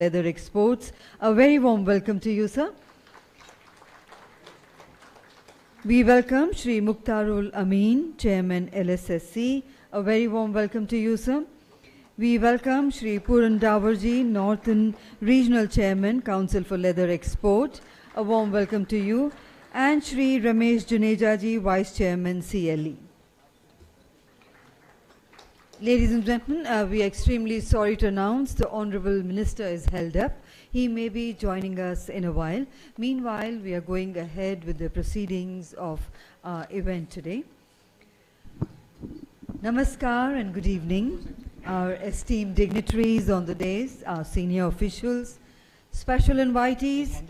Leather Exports. A very warm welcome to you, sir. We welcome Shri Mukhtarul Amin, Chairman LSSC. A very warm welcome to you, sir. We welcome Shri Puran Dawarji, Northern Regional Chairman, Council for Leather Export. A warm welcome to you. And Shri Ramesh Junejaji, Vice Chairman, CLE. Ladies and gentlemen, we are extremely sorry to announce the Honorable Minister is held up. He may be joining us in a while. Meanwhile, we are going ahead with the proceedings of our event today. Namaskar and good evening. Our esteemed dignitaries on the dais, our senior officials, special invitees,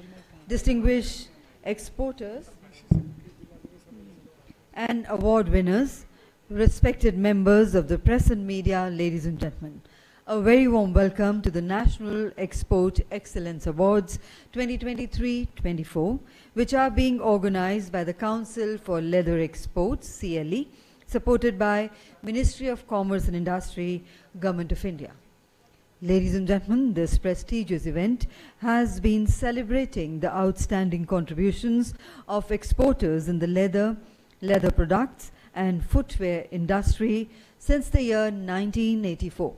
distinguished exporters, and award winners, respected members of the press and media, ladies and gentlemen. A very warm welcome to the National Export Excellence Awards 2023-24, which are being organized by the Council for Leather Exports, CLE, supported by Ministry of Commerce and Industry, Government of India. Ladies and gentlemen, this prestigious event has been celebrating the outstanding contributions of exporters in the leather products and footwear industry since the year 1984.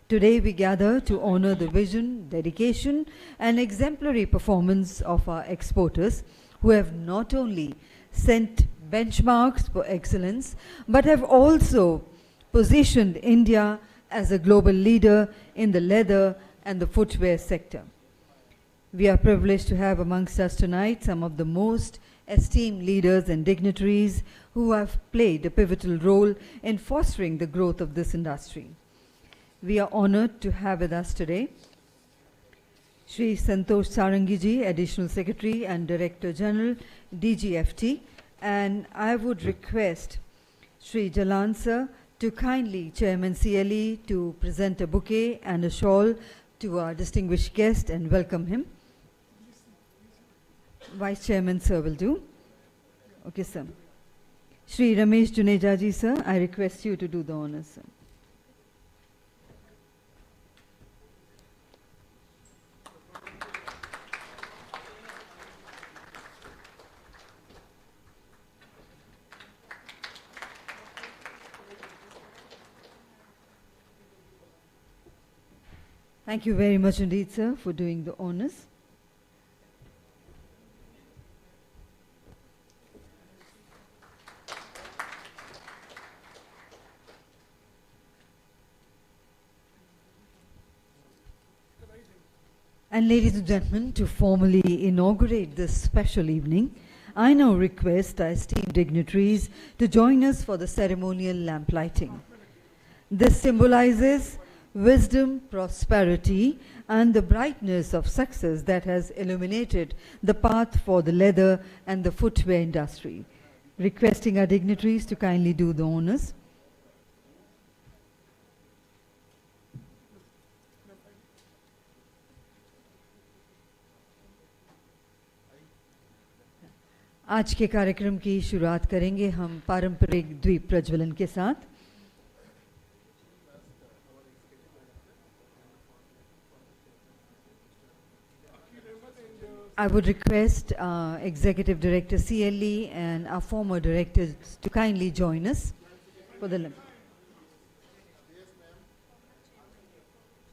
Today we gather to honor the vision, dedication and exemplary performance of our exporters who have not only set benchmarks for excellence but have also positioned India as a global leader in the leather and the footwear sector. We are privileged to have amongst us tonight some of the most esteemed leaders and dignitaries who have played a pivotal role in fostering the growth of this industry. We are honored to have with us today Shri Santosh Sarangiji, Additional Secretary and Director General, DGFT, and I would request Shri Jalan Sir to kindly, Chairman CLE, to present a bouquet and a shawl to our distinguished guest and welcome him. Vice Chairman Sir will do. Okay, sir. Shri Ramesh Junejaji, sir, I request you to do the honors, sir. Thank you very much indeed, sir, for doing the honors. And ladies and gentlemen, to formally inaugurate this special evening, I now request our esteemed dignitaries to join us for the ceremonial lamp lighting. This symbolizes wisdom, prosperity, and the brightness of success that has illuminated the path for the leather and the footwear industry. Requesting our dignitaries to kindly do the honors. आज के कार्यक्रम की शुरुआत करेंगे हम पारंपरिक द्वीप प्रज्वलन के साथ. I would request Executive Director CLE and our former directors to kindly join us for the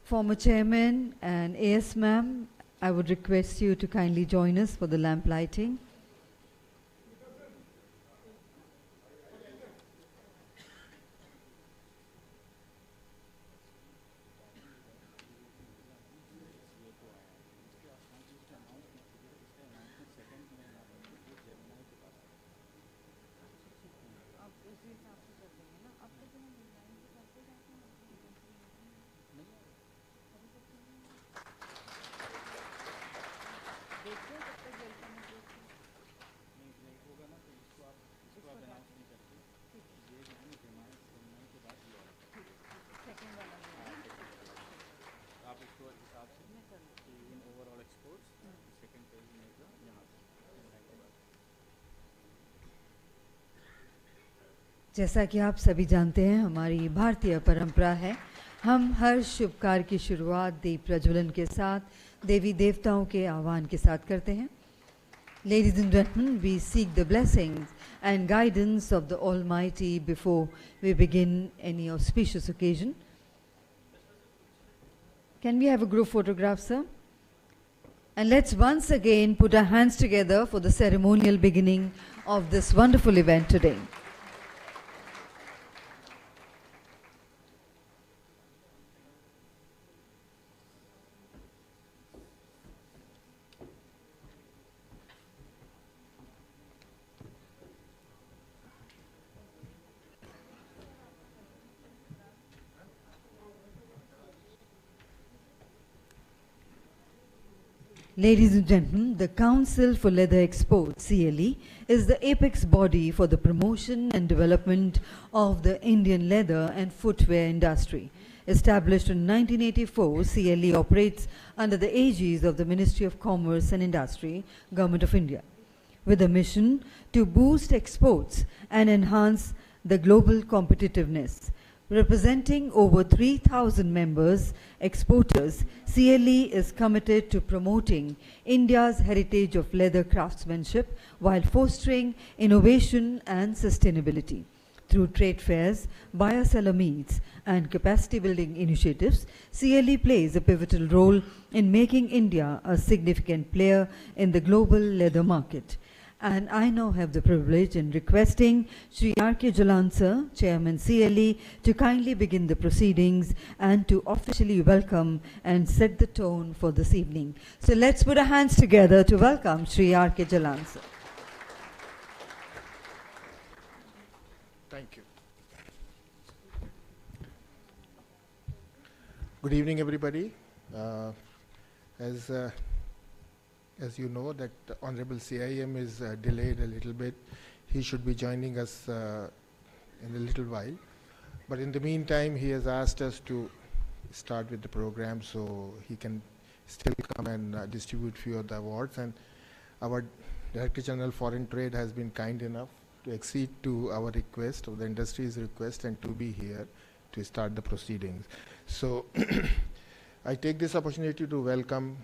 former chairman and AS ma'am. I would request you to kindly join us for the lamp lighting. जैसा कि आप सभी जानते हैं, हमारी भारतीय परंपरा है हम हर शुभ कार्य की शुरुआत दीप प्रज्वलन के साथ देवी देवताओं के आह्वान के साथ करते हैं. Ladies and gentlemen, we seek the blessings and guidance of the Almighty before we begin any auspicious occasion. Can we have a group photograph, sir? And let's once again put our hands together for the ceremonial beginning of this wonderful event today. Ladies and gentlemen, the Council for Leather Exports, CLE, is the apex body for the promotion and development of the Indian leather and footwear industry. Established in 1984, CLE operates under the aegis of the Ministry of Commerce and Industry, Government of India, with a mission to boost exports and enhance the global competitiveness. Representing over 3,000 members, exporters, CLE is committed to promoting India's heritage of leather craftsmanship while fostering innovation and sustainability. Through trade fairs, buyer-seller meets, and capacity-building initiatives, CLE plays a pivotal role in making India a significant player in the global leather market. And I now have the privilege in requesting Sri R.K. Jalan sir, Chairman CLE, to kindly begin the proceedings and to officially welcome and set the tone for this evening. So let's put our hands together to welcome Sri R.K. Jalan sir. Thank you. Good evening, everybody. As you know, that Honorable CIM is delayed a little bit. He should be joining us in a little while. But in the meantime, he has asked us to start with the program so he can still come and distribute few of the awards. And our Director General Foreign Trade has been kind enough to accede to our request, or the industry's request, and to be here to start the proceedings. So I take this opportunity to welcome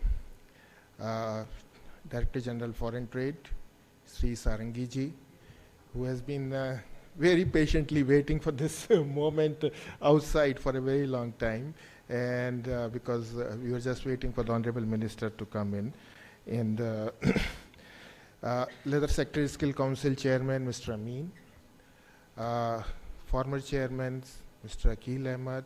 Director General Foreign Trade, Sri Sarangi ji, who has been very patiently waiting for this moment outside for a very long time, and because we were just waiting for the Honorable Minister to come in. And Leather Sector Skill Council Chairman, Mr. Amin, former Chairman, Mr. Akil Ahmed,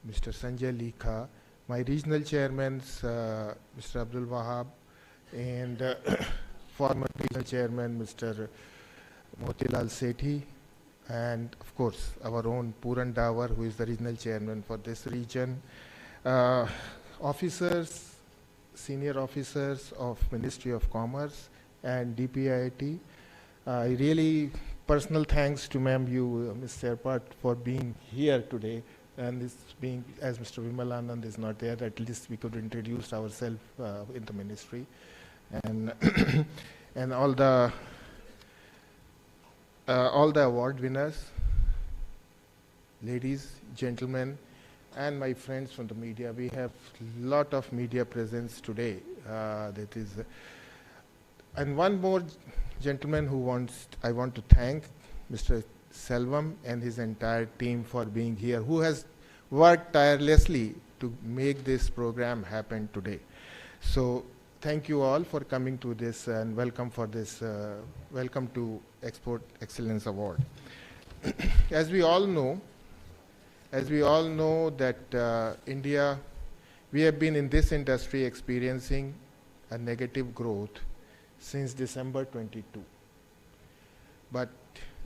Mr. Sanjay Likha, my regional chairmen, Mr. Abdul Wahab, and former regional chairman, Mr. Motilal Sethi, and of course, our own Puran Dawar, who is the regional chairman for this region, officers, senior officers of Ministry of Commerce and DPIIT. Really personal thanks to ma'am, you, Ms. Serpat, for being here today. And this being, as Mr. Vimalanand is not there, at least we could introduce ourselves in the ministry. And and all the award winners, ladies, gentlemen, and my friends from the media. We have a lot of media presence today. That is, and one more gentleman I want to thank, Mr. Selvam and his entire team for being here, who has worked tirelessly to make this program happen today. So thank you all for coming to this, and welcome for this, welcome to Export Excellence Award. As we all know that India, we have been in this industry experiencing a negative growth since December 22. But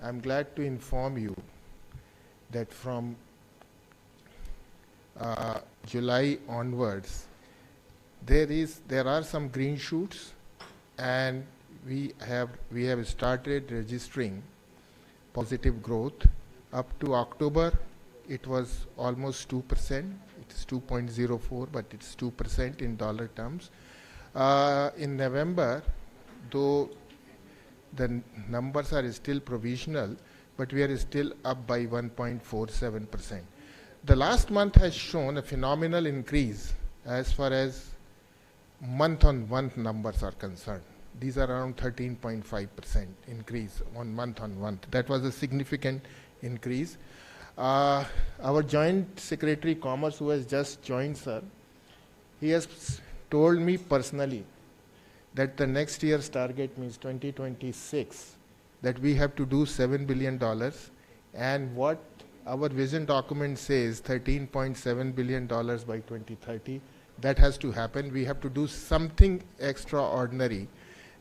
I'm glad to inform you that from July onwards, there are some green shoots, and we have started registering positive growth. Up to October, it was almost 2%. It's 2.04, but it's 2% in dollar terms. In November, though the numbers are still provisional, but we are still up by 1.47%. the last month has shown a phenomenal increase as far as month-on-month numbers are concerned. These are around 13.5% increase on month. That was a significant increase. Our Joint Secretary Commerce, who has just joined, sir, he has told me personally that the next year's target means 2026, that we have to do $7 billion, and what our vision document says, $13.7 billion by 2030. That has to happen. We have to do something extraordinary,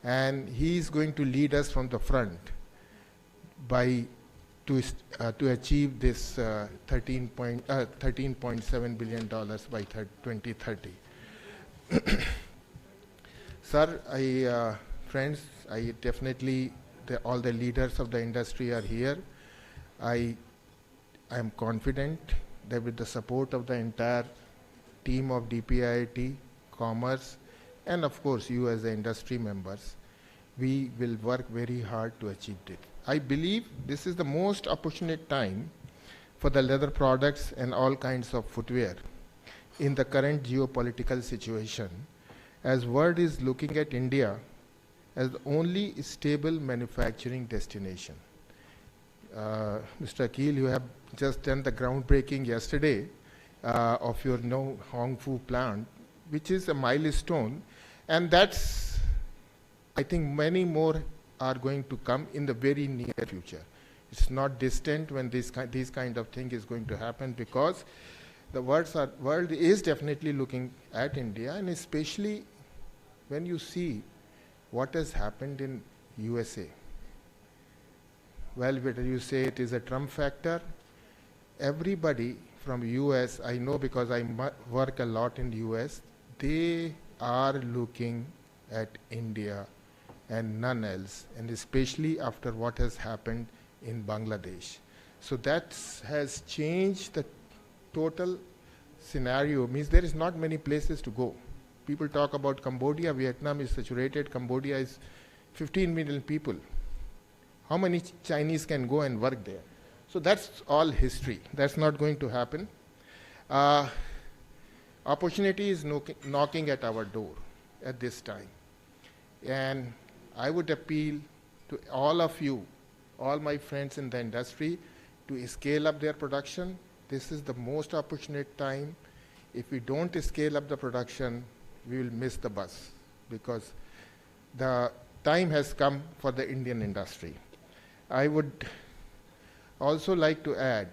and he is going to lead us from the front to achieve this $13.7 billion by 2030. Sir, friends, I definitely, all the leaders of the industry are here. I am confident that with the support of the entire team of DPIIT, Commerce, and of course you as the industry members, we will work very hard to achieve it. I believe this is the most opportune time for the leather products and all kinds of footwear in the current geopolitical situation, as world is looking at India as the only stable manufacturing destination. Mr. Akil, you have just done the groundbreaking yesterday of your Hongfu plant, which is a milestone, and that's, I think many more are going to come in the very near future. It's not distant when these kind of thing is going to happen, because the world is definitely looking at India, and especially when you see what has happened in USA. Well, whether you say it is a Trump factor, everybody from US, I know because I work a lot in US, they are looking at India and none else, and especially after what has happened in Bangladesh. So that has changed the total scenario. Means there is not many places to go. People talk about Cambodia. Vietnam is saturated. Cambodia is 15 million people. How many Chinese can go and work there? So that's all history. That's not going to happen. Opportunity is knocking at our door at this time. And I would appeal to all of you, all my friends in the industry, to scale up their production. This is the most opportune time. If we don't scale up the production, we will miss the bus, because the time has come for the Indian industry. I would also like to add,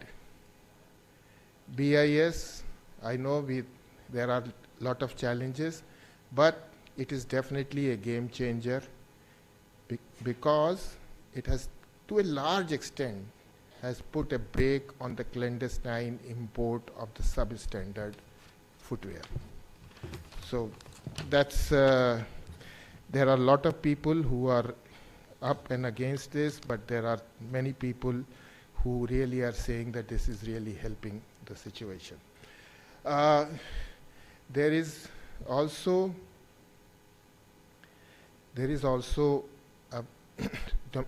BIS, I know there are a lot of challenges, but it is definitely a game changer, because it has, to a large extent, has put a brake on the clandestine import of the substandard footwear. So that's, there are a lot of people who are up and against this, but there are many people who really are saying that this is really helping the situation. There is also a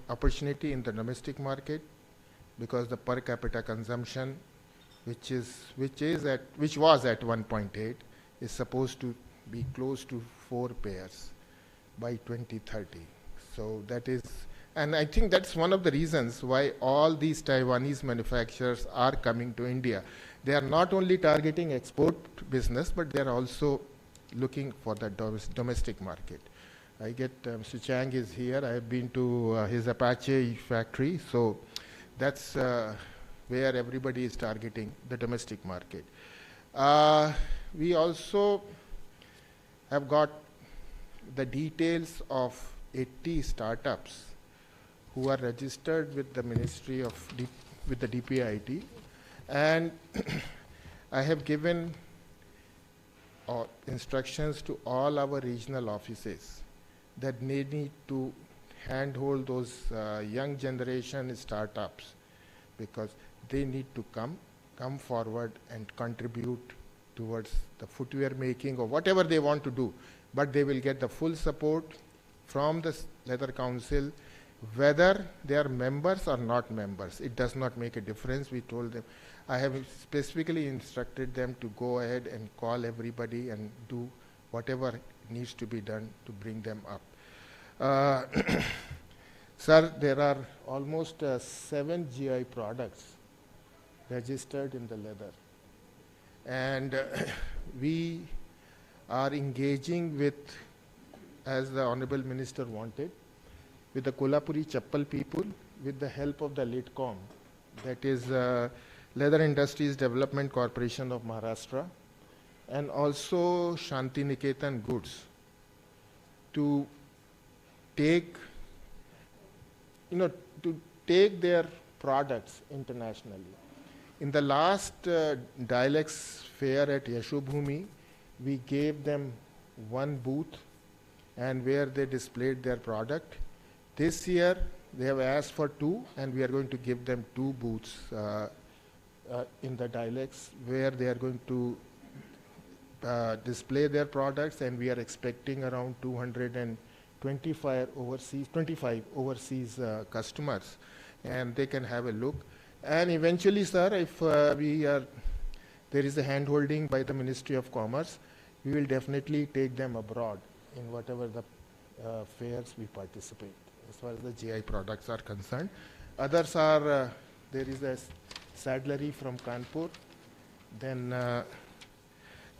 opportunity in the domestic market, because the per capita consumption, which was at 1.8, is supposed to be close to 4 pairs by 2030. So that is, and I think that's one of the reasons why all these Taiwanese manufacturers are coming to India. They are not only targeting export business, but they are also looking for the domestic market. I get, Mr. Chang is here. I have been to his Apache factory. So that's where everybody is targeting the domestic market. We also have got the details of 80 startups who are registered with the Ministry of, with the DPIIT. And I have given instructions to all our regional offices that they need to handhold those young generation startups, because they need to come forward and contribute towards the footwear making or whatever they want to do. But they will get the full support from the Leather Council, whether they are members or not members. It does not make a difference. We told them, I have specifically instructed them to go ahead and call everybody and do whatever needs to be done to bring them up. Sir, there are almost 7 GI products registered in the leather. And we are engaging with, as the Honorable Minister wanted, with the Kolhapuri Chappal people, with the help of the LITCOM, that is Leather Industries Development Corporation of Maharashtra, and also Shanti Niketan Goods, to take, to take their products internationally. In the last Dialex fair at Yashobhumi, we gave them one booth and where they displayed their product. This year, they have asked for 2, and we are going to give them 2 booths in the Dialex where they are going to display their products, and we are expecting around 225 overseas customers, and they can have a look. And eventually, sir, if there is a hand-holding by the Ministry of Commerce, we will definitely take them abroad in whatever the fairs we participate, as far as the GI products are concerned. Others are, there is a saddlery from Kanpur, then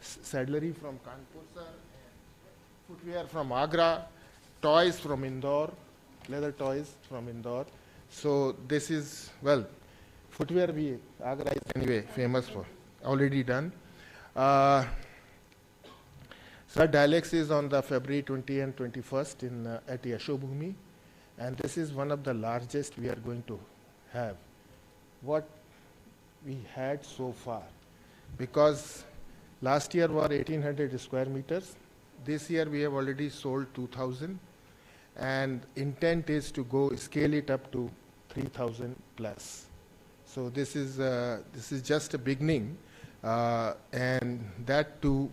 saddlery from Kanpur, sir, and footwear from Agra, toys from Indore, leather toys from Indore. So this is, well, footwear Agra is anyway famous for, already done. Sir, Dialex is on the February 20 and 21st at Yashobhumi, and this is one of the largest we are going to have. What we had so far, because last year were 1800 square meters. This year we have already sold 2000, and intent is to scale it up to 3000 plus. So this is just a beginning, and that too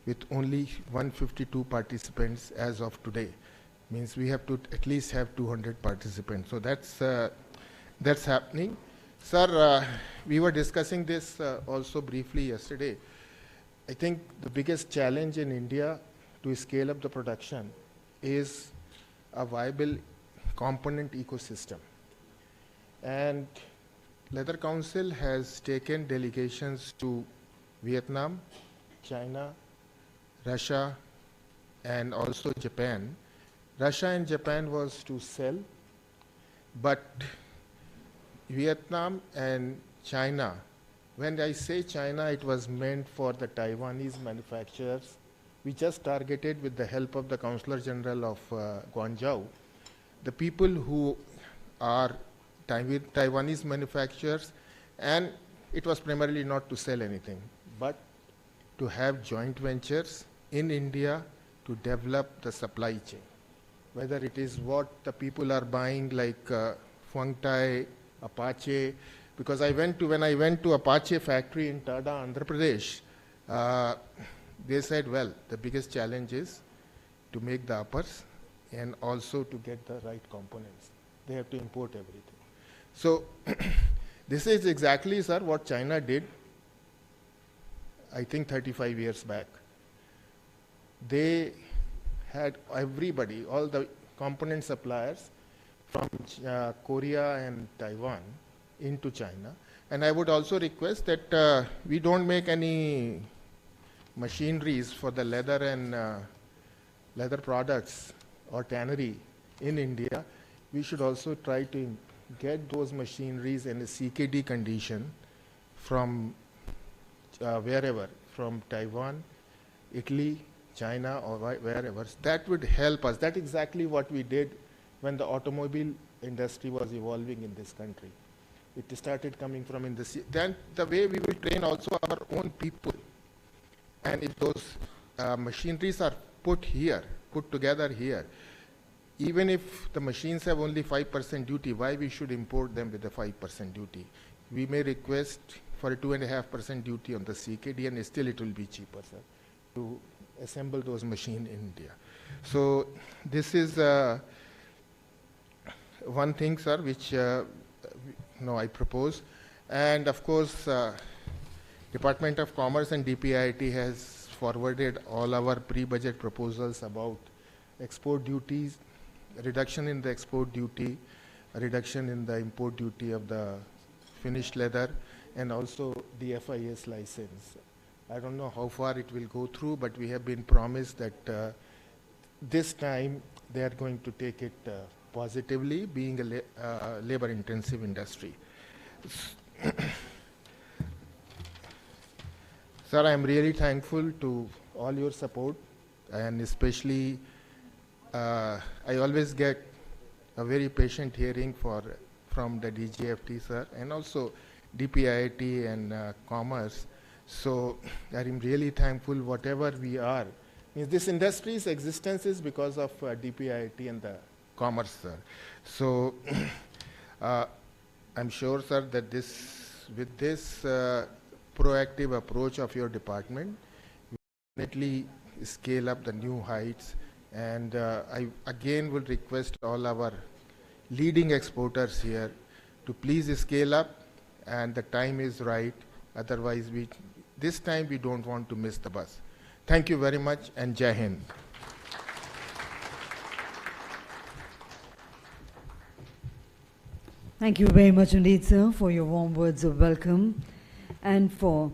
with only 152 participants as of today. Means we have to at least have 200 participants. So that's happening. Sir, we were discussing this also briefly yesterday. I think the biggest challenge in India to scale up the production is a viable component ecosystem. And Leather Council has taken delegations to Vietnam, China, Russia, and also Japan. Russia and Japan was to sell, but Vietnam and China, when I say China, it was meant for the Taiwanese manufacturers. We just targeted, with the help of the Consular General of Guangzhou, the people who are Taiwanese manufacturers, and it was primarily not to sell anything, but to have joint ventures in India to develop the supply chain. Whether it is what the people are buying, like Fuang Tai, Apache, because when I went to Apache factory in Tada, Andhra Pradesh, they said, well, the biggest challenge is to make the uppers and also to get the right components. They have to import everything. So this is exactly, sir, what China did, I think 35 years back. They had everybody, all the component suppliers from Korea and Taiwan into China. And I would also request that we don't make any machineries for the leather and leather products or tannery in India. We should also try to get those machineries in a CKD condition from wherever, from Taiwan, Italy, China, or wherever. That would help us. That's exactly what we did when the automobile industry was evolving in this country. It started coming from in the sea. Then the way we will train also our own people. And if those machineries are put together here, even if the machines have only 5% duty, why we should import them with a 5% duty? We may request for a 2.5% duty on the CKD, and still it will be cheaper, sir, to assemble those machines in India. So this is one thing, sir, which I propose. And of course, Department of Commerce and DPIIT has forwarded all our pre-budget proposals about export duties, reduction in the export duty, reduction in the import duty of the finished leather, and also the FIS license. I don't know how far it will go through, but we have been promised that this time they are going to take it positively, being a labor-intensive industry. Sir, I am really thankful to all your support, and especially I always get a very patient hearing from the DGFT, sir, and also DPIIT and Commerce. So I am really thankful whatever we are. This industry's existence is because of DPIIT and the Commerce, sir. So I'm sure, sir, that with this proactive approach of your department, we will definitely scale up the new heights. And I again will request all our leading exporters here to please scale up, and the time is right. Otherwise, this time we don't want to miss the bus. Thank you very much, and Jai Hind. Thank you very much indeed, sir, for your warm words of welcome and for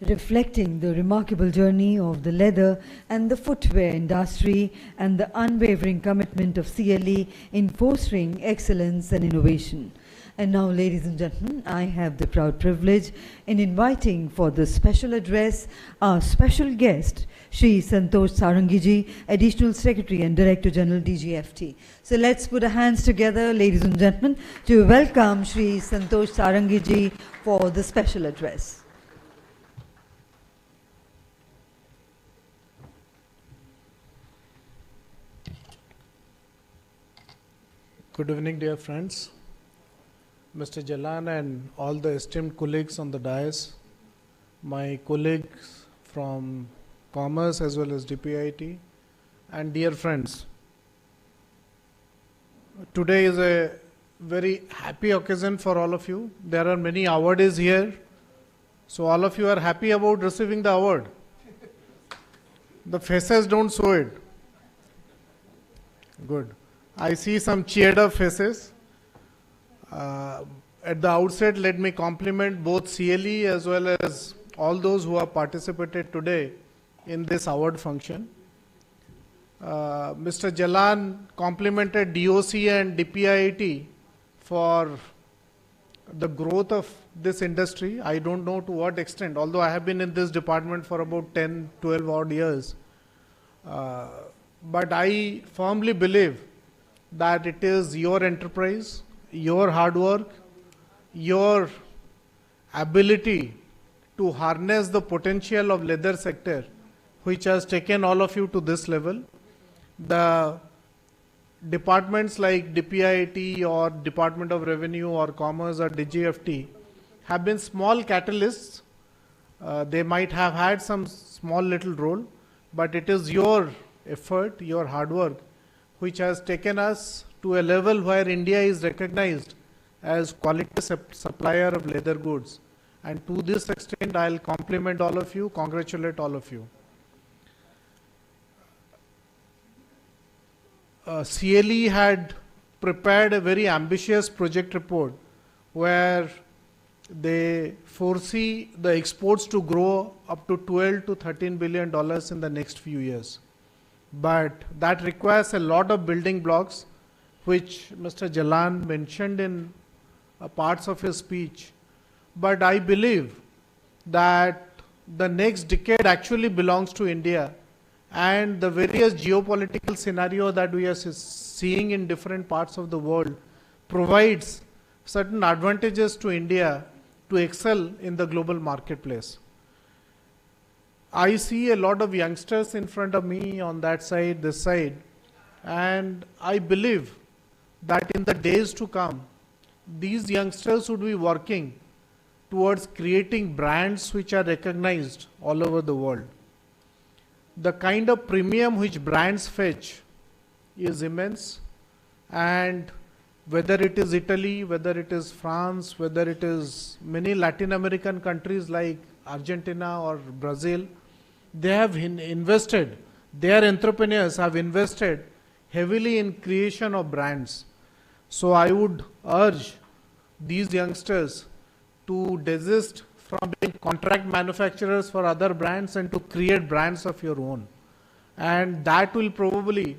reflecting the remarkable journey of the leather and the footwear industry and the unwavering commitment of CLE in fostering excellence and innovation. And now, ladies and gentlemen, I have the proud privilege in inviting for the special address our special guest, Shri Santosh Sarangiji, Additional Secretary and Director General, DGFT. So let's put our hands together, ladies and gentlemen, to welcome Shri Santosh Sarangiji for the special address. Good evening, dear friends. Mr. Jalan and all the esteemed colleagues on the dais, my colleagues from Commerce as well as DPIIT, and dear friends. Today is a very happy occasion for all of you. There are many awardees here, so all of you are happy about receiving the award. The faces don't show it. Good. I see some cheered up faces. At the outset, let me compliment both CLE as well as all those who have participated today in this award function. Mr. Jalan complimented DOC and DPIIT for the growth of this industry. I don't know to what extent, although I have been in this department for about 10, 12 odd years. But I firmly believe that it is your enterprise, your hard work, your ability to harness the potential of leather sector which has taken all of you to this level. The departments like DPIIT or Department of Revenue or Commerce or DGFT have been small catalysts. They might have had some small little role, but it is your effort, your hard work, which has taken us to a level where India is recognized as quality supplier of leather goods. And to this extent, I'll compliment all of you, congratulate all of you. CLE had prepared a very ambitious project report where they foresee the exports to grow up to $12 to $13 billion in the next few years. But that requires a lot of building blocks, which Mr. Jalan mentioned in parts of his speech. But I believe that the next decade actually belongs to India, and the various geopolitical scenario that we are seeing in different parts of the world provides certain advantages to India to excel in the global marketplace. I see a lot of youngsters in front of me on that side, this side, and I believe that in the days to come, these youngsters would be working towards creating brands which are recognized all over the world. The kind of premium which brands fetch is immense, and whether it is Italy, whether it is France, whether it is many Latin American countries like Argentina or Brazil, they have invested, their entrepreneurs have invested heavily in creation of brands. So I would urge these youngsters to desist from being contract manufacturers for other brands and to create brands of your own. And that will probably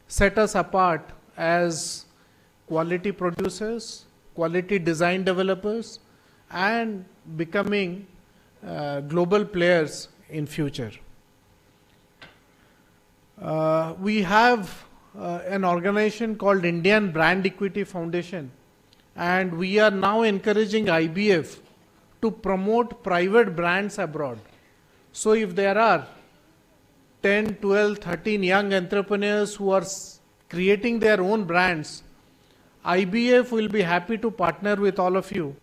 set us apart as quality producers, quality design developers, and becoming global players in future. We have an organization called Indian Brand Equity Foundation, and we are now encouraging IBF to promote private brands abroad. So if there are 10, 12, 13 young entrepreneurs who are creating their own brands, IBF will be happy to partner with all of you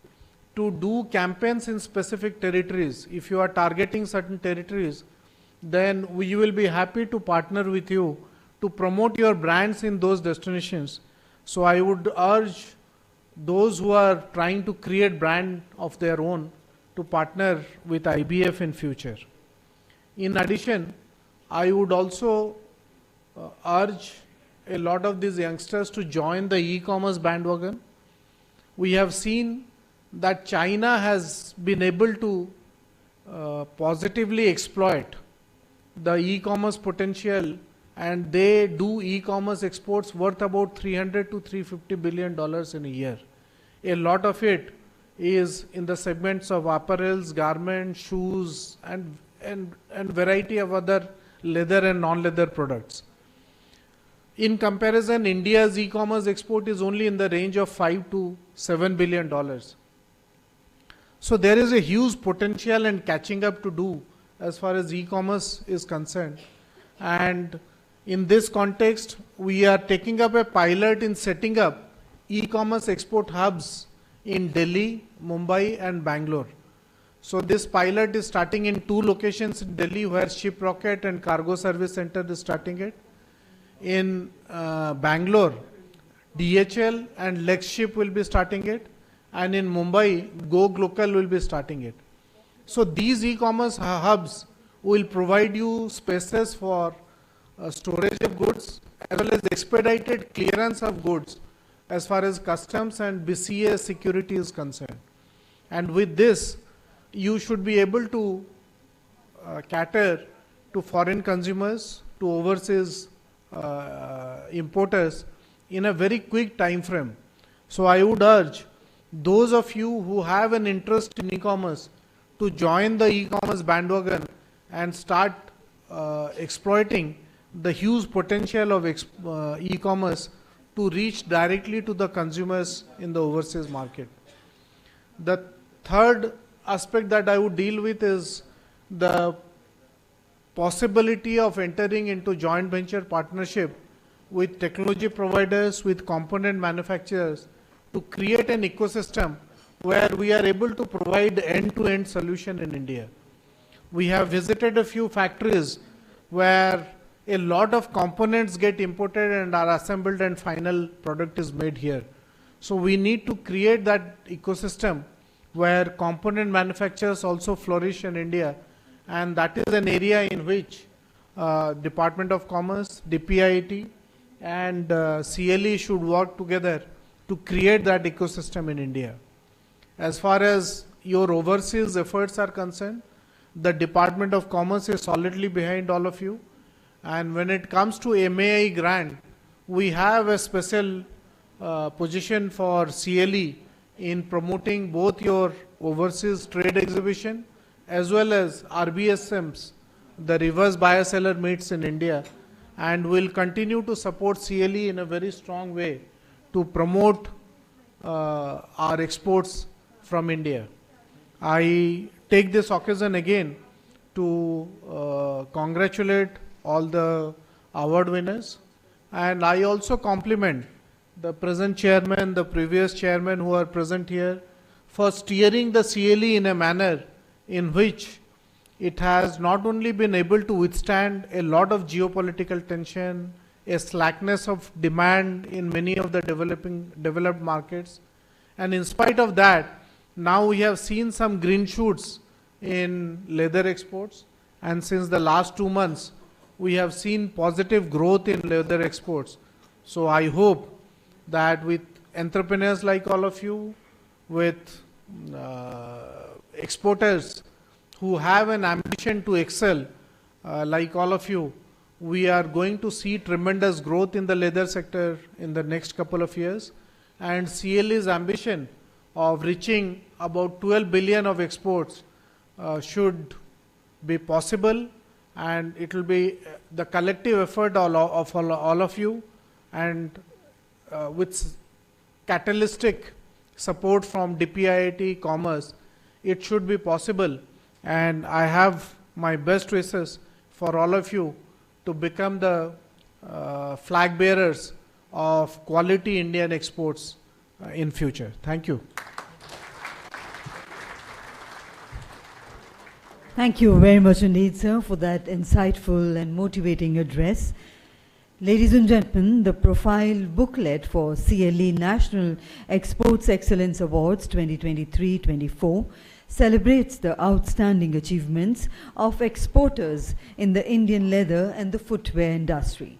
to do campaigns in specific territories. If you are targeting certain territories, then we will be happy to partner with you to promote your brands in those destinations. So I would urge those who are trying to create brand of their own to partner with IBF in future. In addition, I would also urge a lot of these youngsters to join the e-commerce bandwagon. We have seen that China has been able to positively exploit the e-commerce potential, and they do e-commerce exports worth about $300 to $350 billion in a year. A lot of it is in the segments of apparels, garments, shoes, and variety of other leather and non-leather products. In comparison, India's e-commerce export is only in the range of $5 to $7 billion. So there is a huge potential and catching up to do as far as e-commerce is concerned. And in this context, we are taking up a pilot in setting up e-commerce export hubs in Delhi, Mumbai, and Bangalore. So this pilot is starting in 2 locations in Delhi, where Shiprocket and Cargo Service Center is starting it. In Bangalore, DHL and Lexship will be starting it. And in Mumbai, Go Global will be starting it. So these e-commerce hubs will provide you spaces for storage of goods as well as expedited clearance of goods as far as customs and BCA security is concerned. And with this, you should be able to cater to foreign consumers, to overseas importers in a very quick time frame. So I would urge those of you who have an interest in e-commerce to join the e-commerce bandwagon and start exploiting the huge potential of e-commerce to reach directly to the consumers in the overseas market. The third aspect that I would deal with is the possibility of entering into joint venture partnership with technology providers, with component manufacturers, to create an ecosystem where we are able to provide end-to-end solution in India. We have visited a few factories where a lot of components get imported and are assembled and final product is made here. So we need to create that ecosystem where component manufacturers also flourish in India, and that is an area in which Department of Commerce, DPIIT and CLE should work together to create that ecosystem in India. As far as your overseas efforts are concerned, the Department of Commerce is solidly behind all of you. And when it comes to MAI grant, we have a special position for CLE in promoting both your overseas trade exhibition as well as RBSMs, the reverse buyer seller meets in India, and will continue to support CLE in a very strong way to promote our exports from India. I take this occasion again to congratulate all the award winners, and I also compliment the present chairman, the previous chairman who are present here for steering the CLE in a manner in which it has not only been able to withstand a lot of geopolitical tension, a slackness of demand in many of the developed markets. And in spite of that, now we have seen some green shoots in leather exports. And since the last 2 months, we have seen positive growth in leather exports. So I hope that with entrepreneurs like all of you, with exporters who have an ambition to excel, like all of you, we are going to see tremendous growth in the leather sector in the next couple of years. And CLE's ambition of reaching about 12 billion of exports should be possible, and it will be the collective effort of all of you, and with catalytic support from DPIIT Commerce, it should be possible. And I have my best wishes for all of you to become the flag bearers of quality Indian exports in future. Thank you. Thank you very much indeed, sir, for that insightful and motivating address. Ladies and gentlemen, the profile booklet for CLE National Exports Excellence Awards 2023-24 celebrates the outstanding achievements of exporters in the Indian leather and the footwear industry.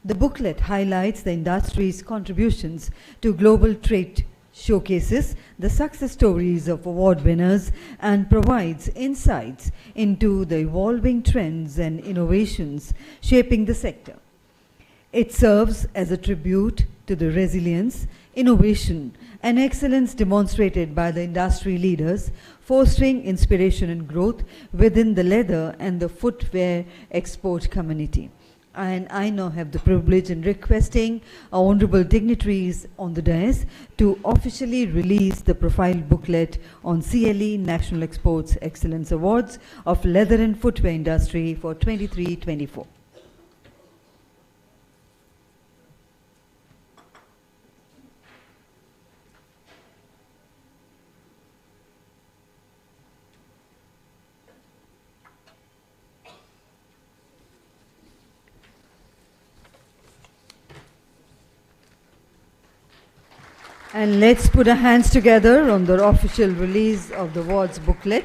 The booklet highlights the industry's contributions to global trade, showcases the success stories of award winners, and provides insights into the evolving trends and innovations shaping the sector. It serves as a tribute to the resilience, innovation, and excellence demonstrated by the industry leaders, fostering inspiration and growth within the leather and the footwear export community. And I now have the privilege in requesting our honorable dignitaries on the dais to officially release the profile booklet on CLE National Exports Excellence Awards of Leather and Footwear Industry for 23-24. And let's put our hands together on the official release of the awards booklet.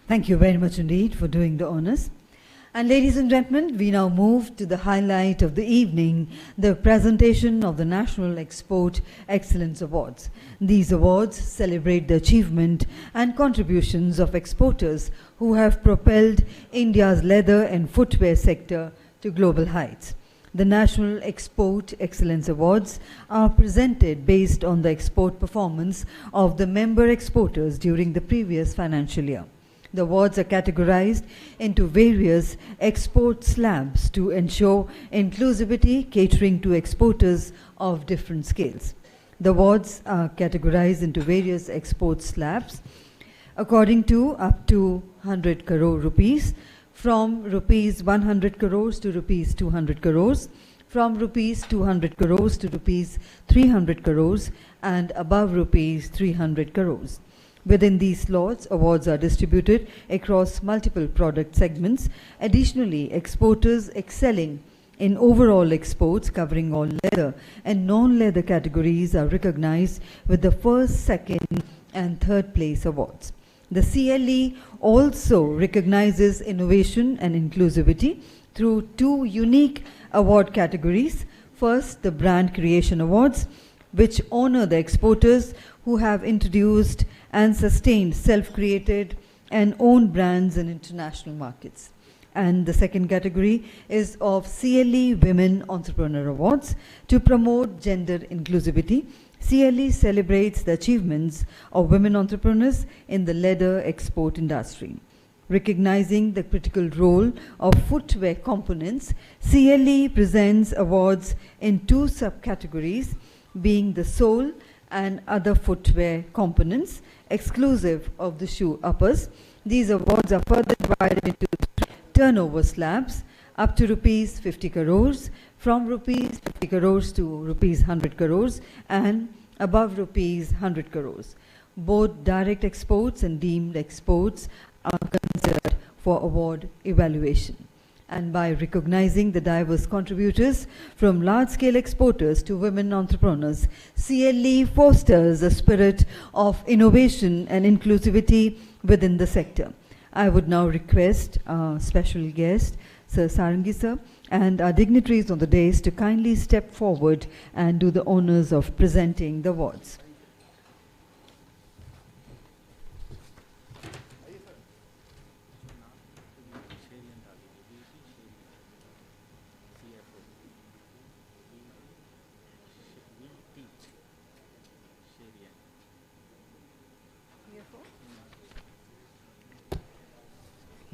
Thank you very much indeed for doing the honors. And ladies and gentlemen, we now move to the highlight of the evening, the presentation of the National Export Excellence Awards. These awards celebrate the achievement and contributions of exporters who have propelled India's leather and footwear sector to global heights. The National Export Excellence Awards are presented based on the export performance of the member exporters during the previous financial year. The awards are categorized into various export slabs to ensure inclusivity, catering to exporters of different scales. The awards are categorized into various export slabs according to up to 100 crore rupees, from rupees 100 crores to rupees 200 crores, from rupees 200 crores to rupees 300 crores, and above rupees 300 crores. Within these slots, awards are distributed across multiple product segments. Additionally, exporters excelling in overall exports covering all leather and non-leather categories are recognized with the first, second, and third place awards. The CLE also recognizes innovation and inclusivity through two unique award categories. First, the Brand Creation Awards, which honor the exporters who have introduced and sustained self-created and owned brands in international markets. And the second category is of CLE Women Entrepreneur Awards to promote gender inclusivity. CLE celebrates the achievements of women entrepreneurs in the leather export industry. Recognizing the critical role of footwear components, CLE presents awards in two subcategories, being the sole and other footwear components exclusive of the shoe uppers. These awards are further divided into turnover slabs, up to rupees 50 crores, from rupees 50 crores to rupees 100 crores, and above rupees 100 crores. Both direct exports and deemed exports are considered for award evaluation. And by recognizing the diverse contributors from large-scale exporters to women entrepreneurs, CLE fosters a spirit of innovation and inclusivity within the sector. I would now request our special guest, Sir Sarangi sir, and our dignitaries on the dais to kindly step forward and do the honors of presenting the awards.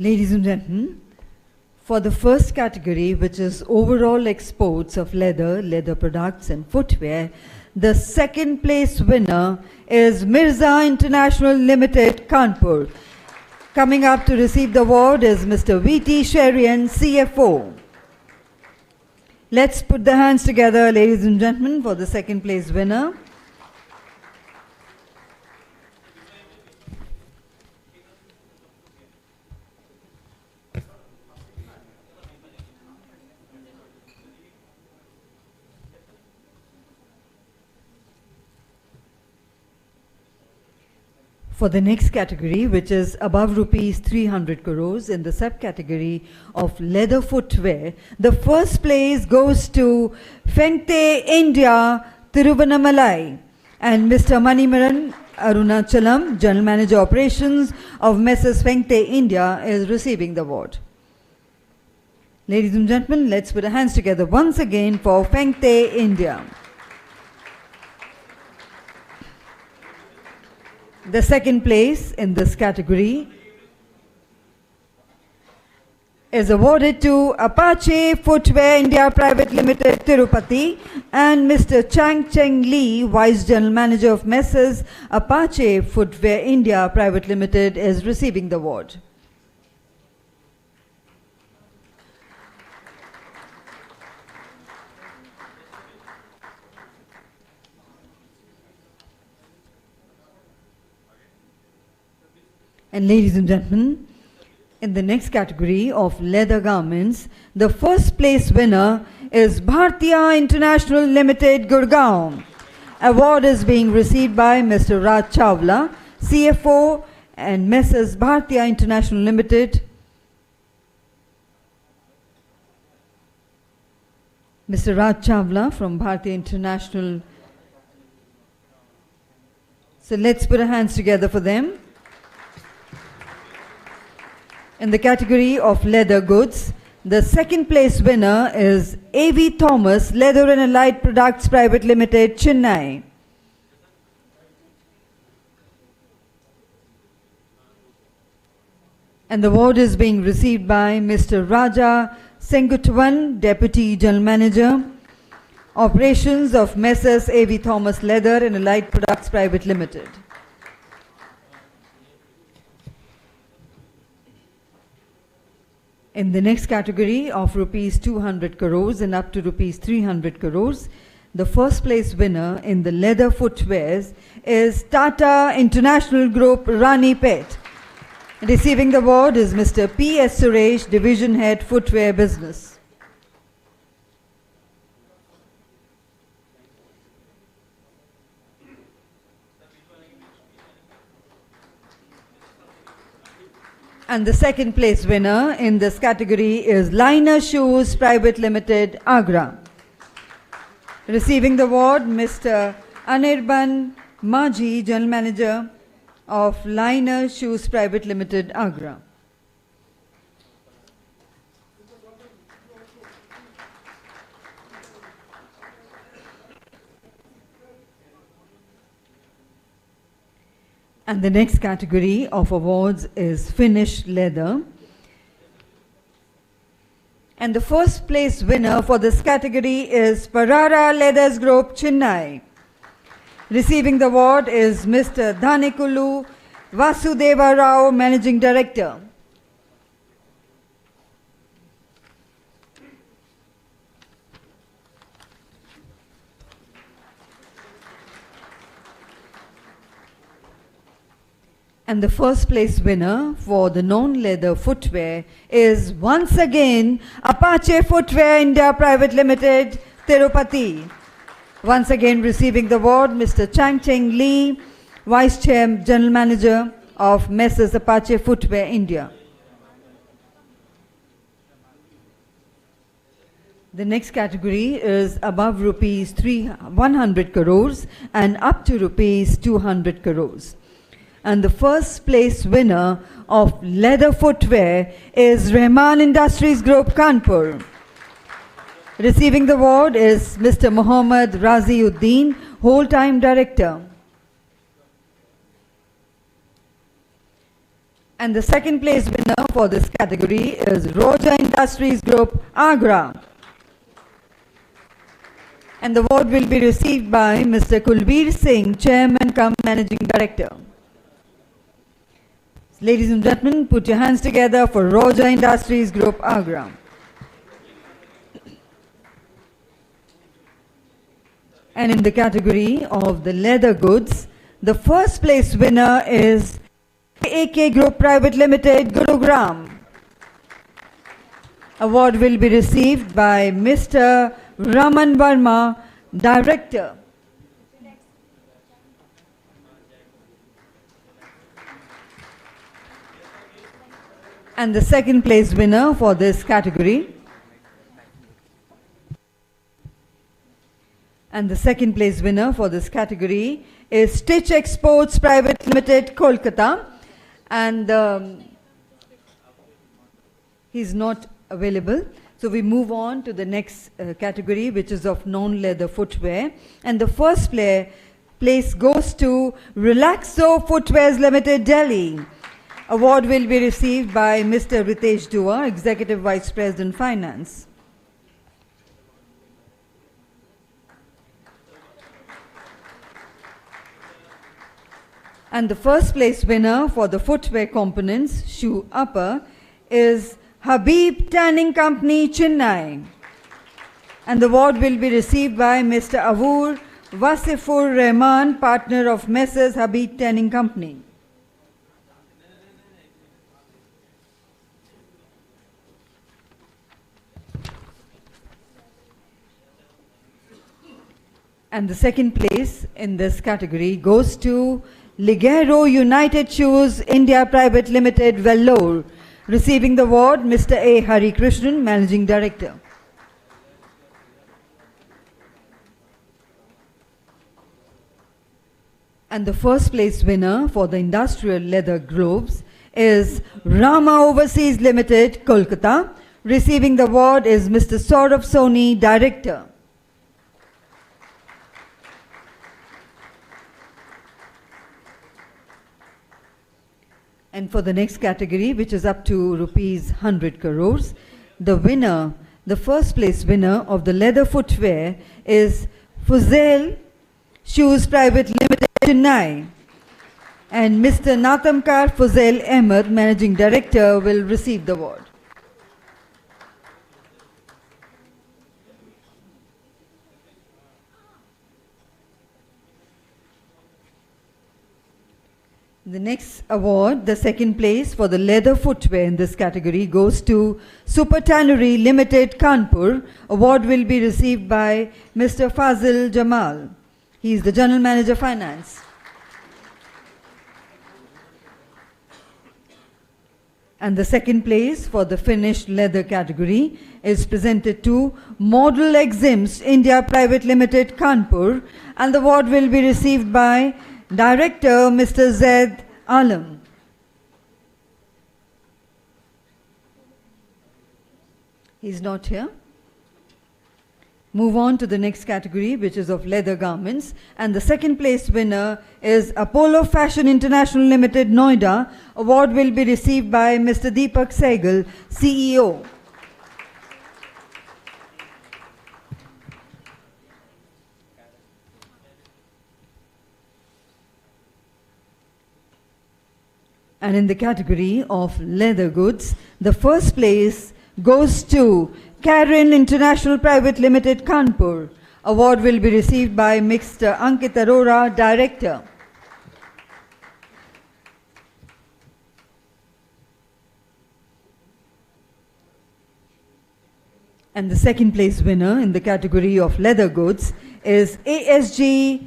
Ladies and gentlemen, for the first category, which is overall exports of leather, leather products and footwear, the second place winner is Mirza International Limited, Kanpur. Coming up to receive the award is Mr. V.T. Sherian, CFO. Let's put the hands together, ladies and gentlemen, for the second place winner. For the next category, which is above rupees 300 crores in the subcategory of leather footwear, the first place goes to Fengte India, Tiruvannamalai, and Mr. Manimaran Arunachalam, General Manager Operations of Messrs. Fengte India, is receiving the award. Ladies and gentlemen, let's put our hands together once again for Fengte India. The second place in this category is awarded to Apache Footwear India Private Limited, Tirupati, and Mr. Chang Cheng Lee, Vice General Manager of Messrs. Apache Footwear India Private Limited, is receiving the award. And ladies and gentlemen, in the next category of leather garments, the first place winner is Bhartiya International Limited, Gurgaon. Award is being received by Mr. Raj Chawla, CFO, and Messrs. Bhartiya International Limited. Mr. Raj Chawla from Bhartiya International. So let's put our hands together for them. In the category of leather goods, the second place winner is A.V. Thomas Leather and Allied Products Private Limited, Chennai. And the award is being received by Mr. Raja Sengutwan, Deputy General Manager, Operations of Messrs. A.V. Thomas Leather and Allied Products Private Limited. In the next category of rupees 200 crores and up to rupees 300 crores, the first place winner in the leather footwears is Tata International Group, Rani Pet. Receiving the award is Mr. P.S. Suresh, Division Head, Footwear Business. And the second place winner in this category is Liner Shoes Private Limited, Agra. Receiving the award, Mr. Anirban Maji, General Manager of Liner Shoes Private Limited, Agra. And the next category of awards is finished leather. And the first place winner for this category is Parara Leathers Group, Chennai. Receiving the award is Mr. Dhanikulu Vasudeva Rao, Managing Director. And the first place winner for the non-leather footwear is once again Apache Footwear India Private Limited, Tirupati. Once again receiving the award, Mr. Chang Cheng Lee, Vice Chair General Manager of Messrs. Apache Footwear India. The next category is above rupees 100 crores and up to rupees 200 crores. And the first place winner of leather footwear is Rahman Industries Group, Kanpur. Receiving the award is Mr. Muhammad Raziuddin, Whole-Time Director. And the second place winner for this category is Roja Industries Group, Agra. And the award will be received by Mr. Kulbir Singh, Chairman cum Managing Director. Ladies and gentlemen, put your hands together for Roja Industries Group, Agra. And in the category of the leather goods, the first place winner is AK Group Private Limited, Gurugram. Award will be received by Mr. Raman Verma, Director. And the second place winner for this category. And the second place winner for this category is Stitch Exports Private Limited, Kolkata. And he's not available. So we move on to the next category, which is of non-leather footwear. And the first place goes to Relaxo Footwears Limited, Delhi. Award will be received by Mr. Ritesh Dua, Executive Vice President, Finance. And the first place winner for the footwear components, shoe upper, is Habib Tanning Company, Chennai. And the award will be received by Mr. Avur Wasifur Rahman, partner of Messrs. Habib Tanning Company. And the second place in this category goes to Ligero United Shoes India Private Limited, Vellore. Receiving the award, Mr. A. Hari Krishnan, Managing Director. And the first place winner for the industrial leather gloves is Rama Overseas Limited, Kolkata. Receiving the award is Mr. Saurav Soni, Director. And for the next category, which is up to rupees 100 crores, the first place winner of the leather footwear is Fuzel Shoes Private Limited, Chennai. And Mr. Natamkar Fuzel Ahmed, Managing Director, will receive the award. The next award, the second place for the leather footwear in this category, goes to Super Tannery Limited, Kanpur. Award will be received by Mr. Fazil Jamal. He is the General Manager, Finance. And the second place for the finished leather category is presented to Model Eximst India Private Limited, Kanpur. And the award will be received by Director Mr. Zaid Alam. He's not here. Move on to the next category, which is of leather garments. And the second place winner is Apollo Fashion International Limited, Noida. Award will be received by Mr. Deepak Sehgal, CEO. And in the category of leather goods, the first place goes to Karen International Private Limited, Kanpur. Award will be received by Mr. Ankit Arora, Director. And the second place winner in the category of leather goods is ASG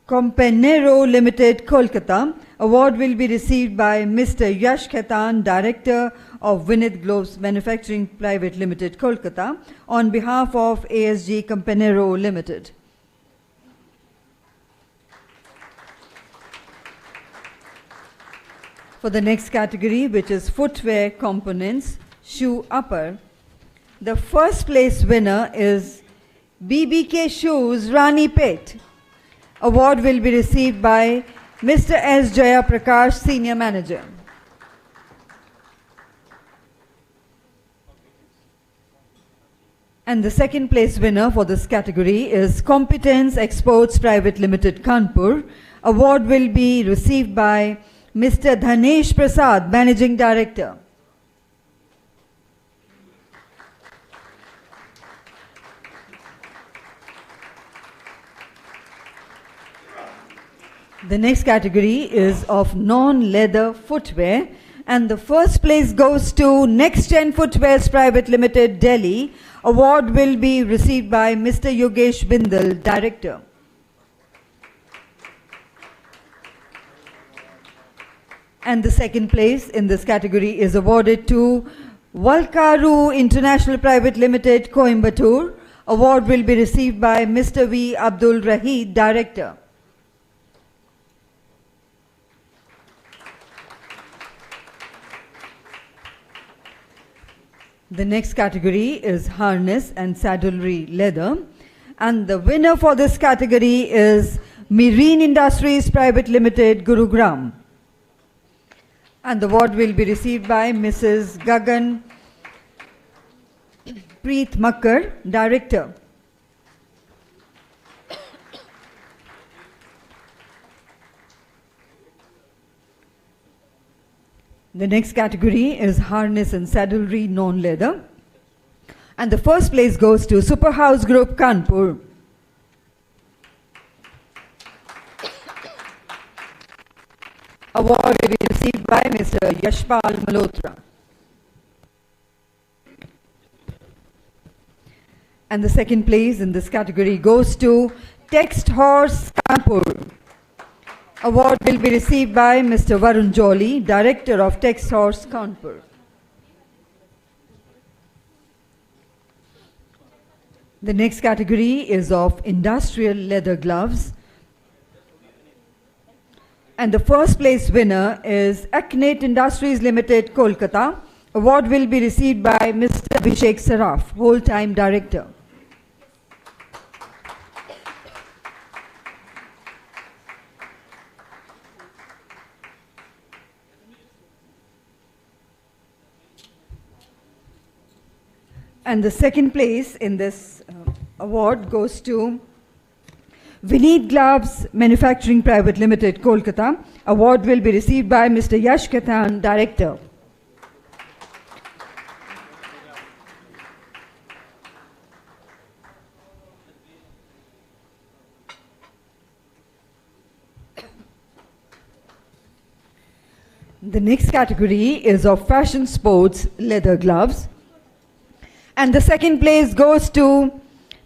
Companero Limited, Kolkata. Award will be received by Mr. Yash Khaitan, Director of Vinith Gloves Manufacturing Private Limited, Kolkata, on behalf of ASG Companero Limited. For the next category, which is footwear components, shoe upper, the first place winner is BBK Shoes, Rani Pet. Award will be received by Mr. S. Jaya Prakash, Senior Manager. And the second place winner for this category is Competence Exports Private Limited, Kanpur. Award will be received by Mr. Dhanesh Prasad, Managing Director. The next category is of non-leather footwear, and the first place goes to Next Gen Footwears Private Limited, Delhi. Award will be received by Mr. Yogesh Bindal, Director. And the second place in this category is awarded to Valkaru International Private Limited, Coimbatore. Award will be received by Mr. V. Abdul Rahid, Director. The next category is harness and saddlery leather, and the winner for this category is Marine Industries Private Limited, Gurugram. And the award will be received by Mrs. Gagan Preet Makkar, Director. The next category is harness and saddlery non-leather, and the first place goes to Superhouse Group, Kanpur. Award will be received by Mr. Yashpal Malhotra. And the second place in this category goes to Text Horse, Kanpur. Award will be received by Mr. Varun Jolly, Director of Text Horse, Kanpur. The next category is of industrial leather gloves, and the first place winner is Aknet Industries Limited, Kolkata. Award will be received by Mr. Abhishek Saraf, Whole-Time Director. And the second place in this award goes to Vinith Gloves Manufacturing Private Limited, Kolkata. Award will be received by Mr. Yash Khaitan, Director. The next category is of fashion sports leather gloves, and the second place goes to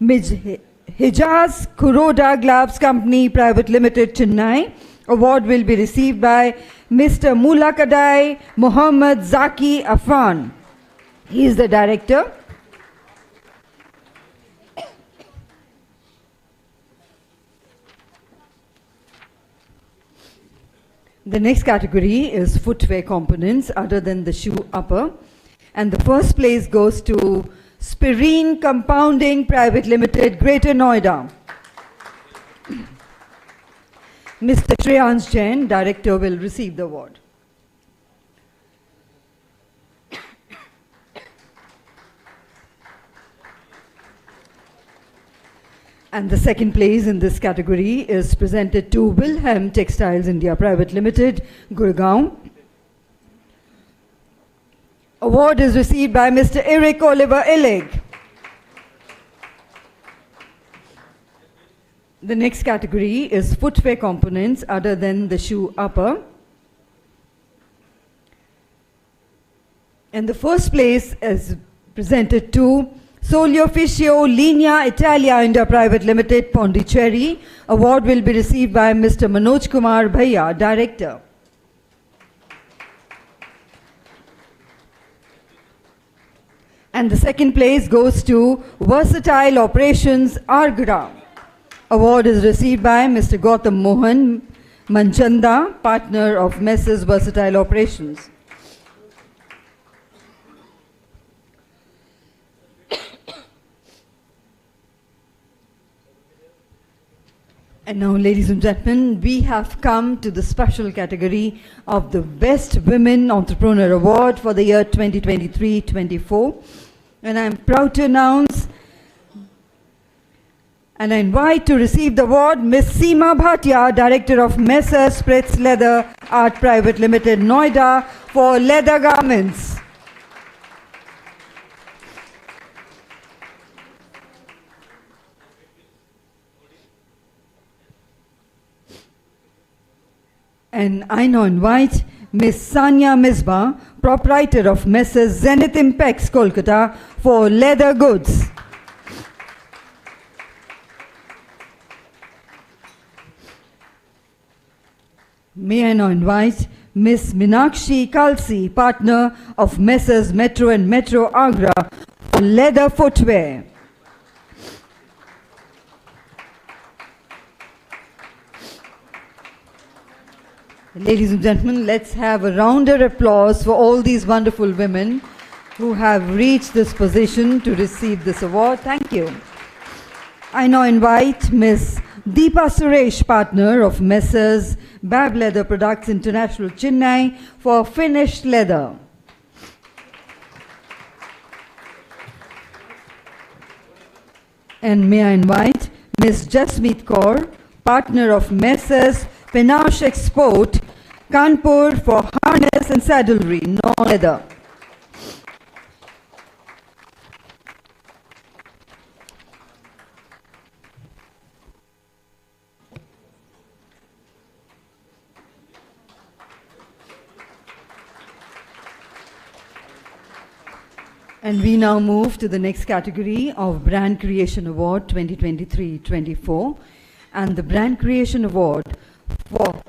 Hijaz Kuroda Gloves Company Private Limited, Chennai. Award will be received by Mr. Mulakadai Muhammad Zaki Afan. He is the director. The next category is footwear components other than the shoe upper, and the first place goes to Spirine Compounding Private Limited, Greater Noida. Mr. Shreyans Jain, Director, will receive the award. And the second place in this category is presented to Wilhelm Textiles India Private Limited, Gurgaon. Award is received by Mr. Eric Oliver Illig. The next category is footwear components other than the shoe upper. And the first place is presented to Soli Officio Linea Italia India Private Limited, Pondicherry. Award will be received by Mr. Manoj Kumar Bhaiya, Director. And the second place goes to Versatile Operations, Argra. Award is received by Mr. Gautam Mohan Manchanda, partner of Messrs. Versatile Operations. And now, ladies and gentlemen, we have come to the special category of the Best Women Entrepreneur Award for the year 2023-24. And I'm proud to announce and I invite to receive the award Ms. Seema Bhatia, Director of Messrs. Spritz Leather Art Private Limited, Noida, for leather garments. And I now invite Ms. Sanya Misbah, proprietor of Messrs. Zenith Impex, Kolkata, for leather goods. May I now invite Ms. Minakshi Kalsi, partner of Messrs. Metro and Metro Agra, for leather footwear. Ladies and gentlemen, let's have a round of applause for all these wonderful women who have reached this position to receive this award. Thank you. I now invite Ms. Deepa Suresh, partner of Messrs. Bab Leather Products International, Chennai, for finished leather. And may I invite Ms. Jasmeet Kaur, partner of Messrs. Panache Export, Kanpur, for harness and saddlery, non-leather. And we now move to the next category of Brand Creation Award 2023-24. And the Brand Creation Award for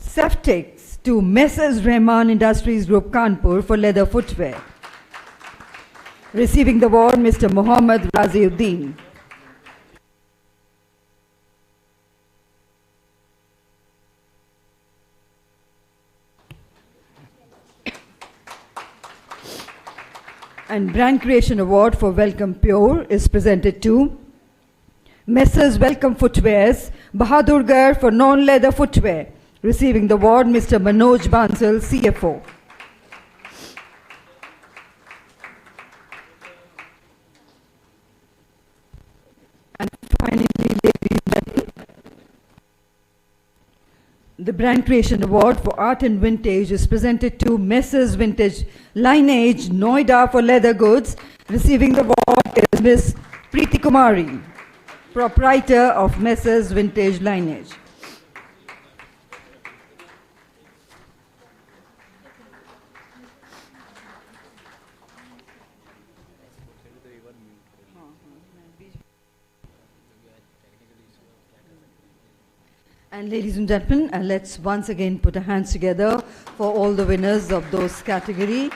Septics to Messrs. Rahman Industries Group, Kanpur, for leather footwear. Receiving the award, Mr. Mohammad Raziuddin. And Brand Creation Award for Welcome Pure is presented to Messrs. Welcome Footwears, Bahadurgarh, for non-leather footwear. Receiving the award, Mr. Manoj Bansal, CFO. And finally, ladies and gentlemen, the Brand Creation Award for Art and Vintage is presented to Messrs. Vintage Lineage, Noida, for leather goods. Receiving the award is Ms. Preeti Kumari, proprietor of Messrs. Vintage Lineage. And ladies and gentlemen, let's once again put our hands together for all the winners of those categories.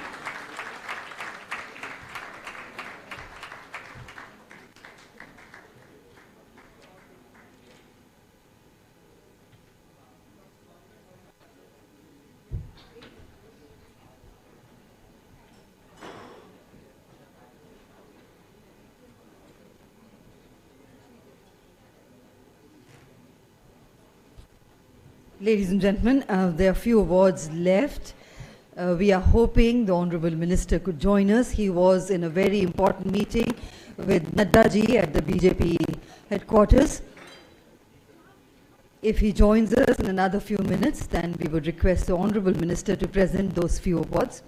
Ladies and gentlemen, there are few awards left. We are hoping the Honorable Minister could join us. He was in a very important meeting with Nadda ji at the BJP headquarters. If he joins us in another few minutes, then we would request the Honorable Minister to present those few awards.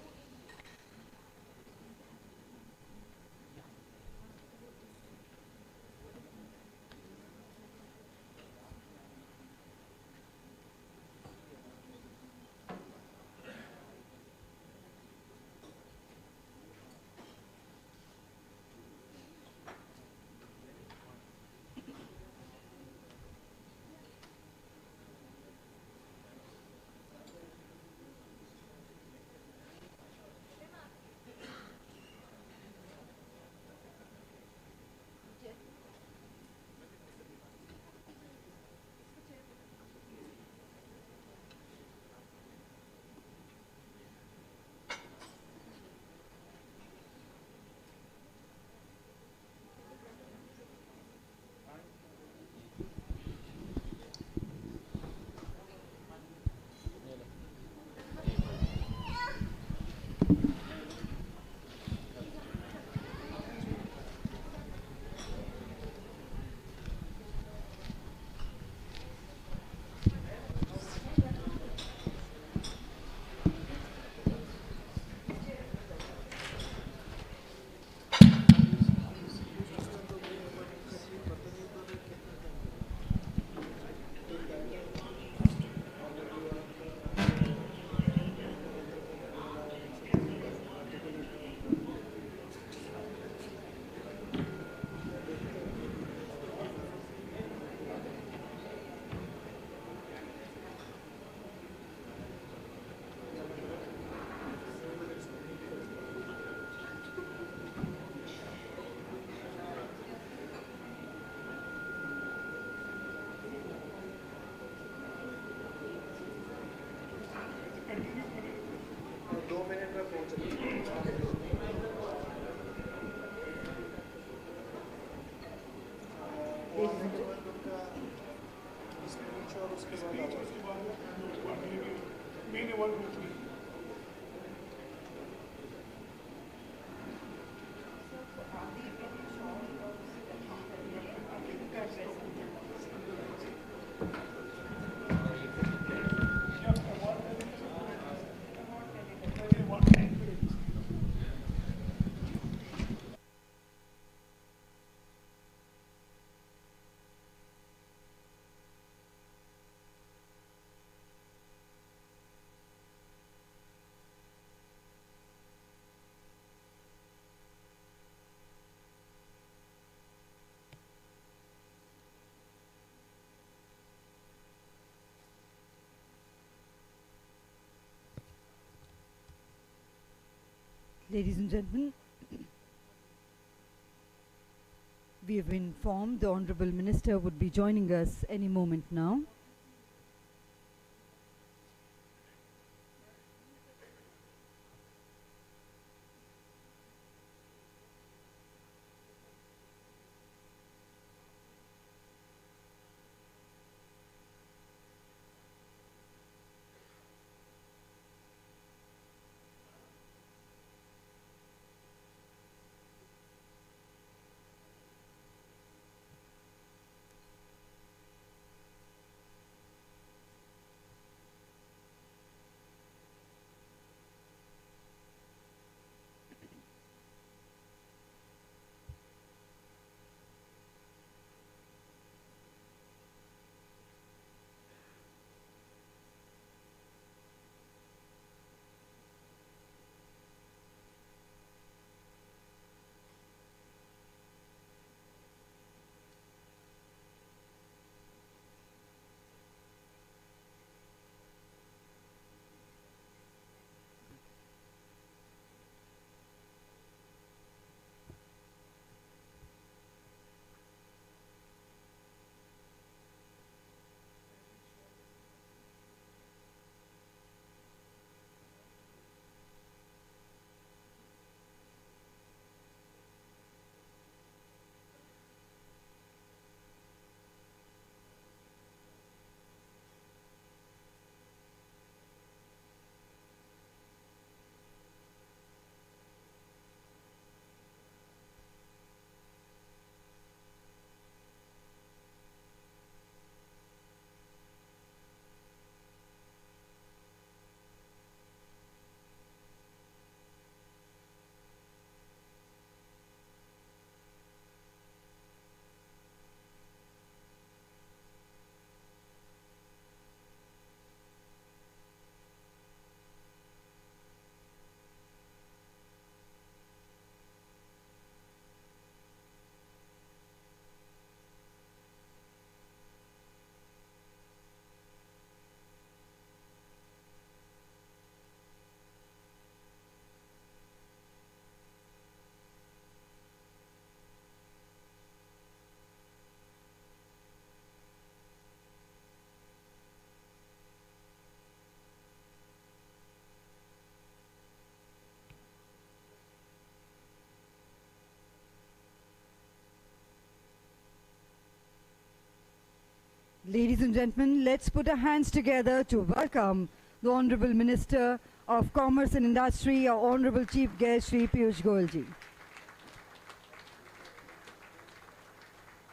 Ladies and gentlemen, we have been informed the Honorable Minister would be joining us any moment now. Ladies and gentlemen, let's put our hands together to welcome the Honorable Minister of Commerce and Industry, our Honorable Chief Guest, Shri Piyush Goyal ji.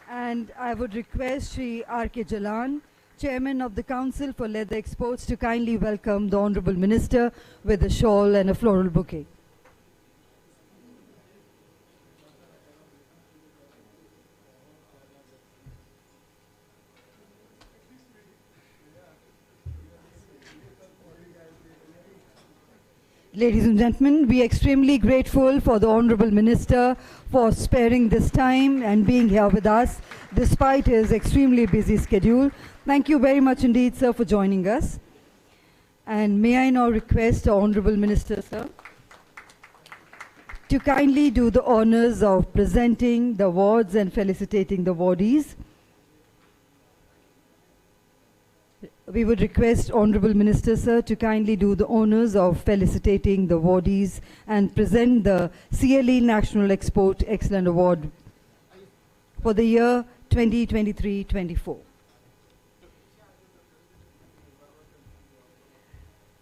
And I would request Shri R.K. Jalan, Chairman of the Council for Leather Exports, to kindly welcome the Honorable Minister with a shawl and a floral bouquet. Ladies and gentlemen, we are extremely grateful for the Honorable Minister for sparing this time and being here with us despite his extremely busy schedule. Thank you very much indeed, sir, for joining us. And may I now request the Honorable Minister, sir, to kindly do the honors of presenting the awards and felicitating the awardees. We would request Honorable Minister, sir, to kindly do the honors of felicitating the awardees and present the CLE National Export Excellent Award for the year 2023-24.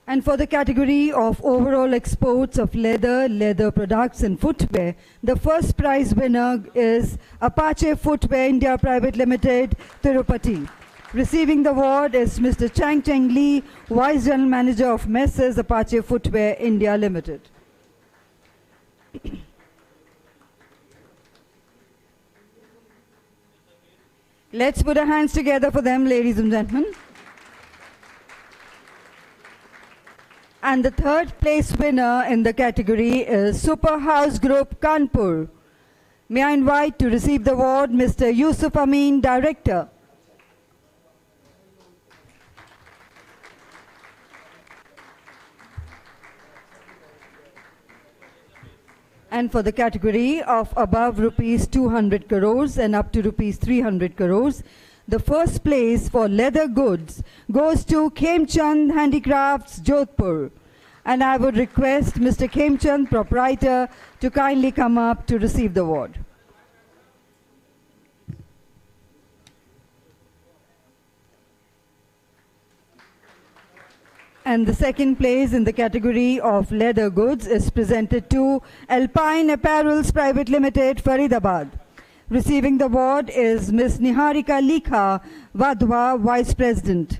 And for the category of overall exports of leather, leather products and footwear, the first prize winner is Apache Footwear India Private Limited, Tirupati. Receiving the award is Mr. Chang Cheng Lee, Vice General Manager of Messrs. Apache Footwear India Limited. Let's put our hands together for them, ladies and gentlemen. And the third place winner in the category is Super House Group Kanpur. May I invite to receive the award Mr. Yusuf Amin, Director. And for the category of above rupees 200 crores and up to rupees 300 crores, the first place for leather goods goes to Khemchand Handicrafts, Jodhpur. And I would request Mr. Khemchand, proprietor, to kindly come up to receive the award. And the second place in the category of leather goods is presented to Alpine Apparels Private Limited, Faridabad. Receiving the award is Ms. Niharika Likha Wadhwa, Vice President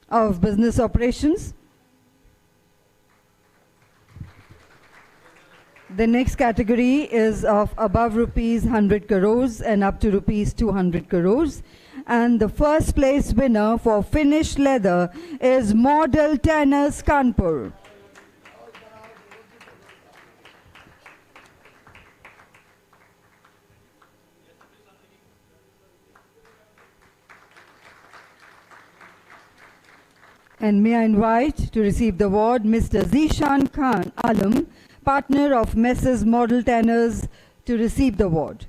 of Business Operations. The next category is of above rupees 100 crores and up to rupees 200 crores. And the first place winner for finished leather is Model Tanners, Kanpur. And may I invite to receive the award Mr. Zishan Khan Alam, partner of Messrs. Model Tanners, to receive the award.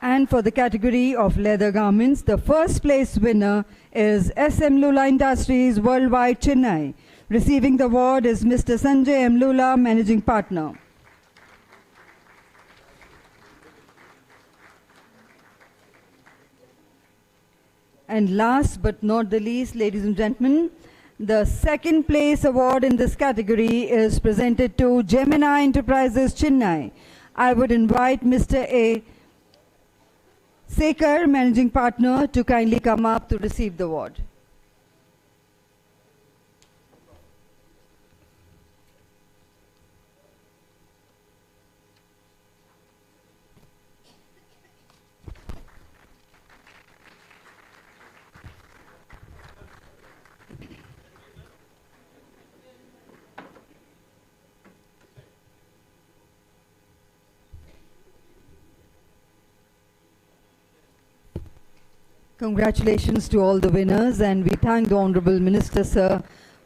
And for the category of leather garments, the first place winner is SM Lula Industries Worldwide, Chennai. Receiving the award is Mr. Sanjay M. Lula, Managing Partner. And last but not the least, ladies and gentlemen, the second place award in this category is presented to Gemini Enterprises, Chennai. I would invite Mr. A. Sekar, Managing Partner, to kindly come up to receive the award. Congratulations to all the winners, and we thank the Honorable Minister, sir,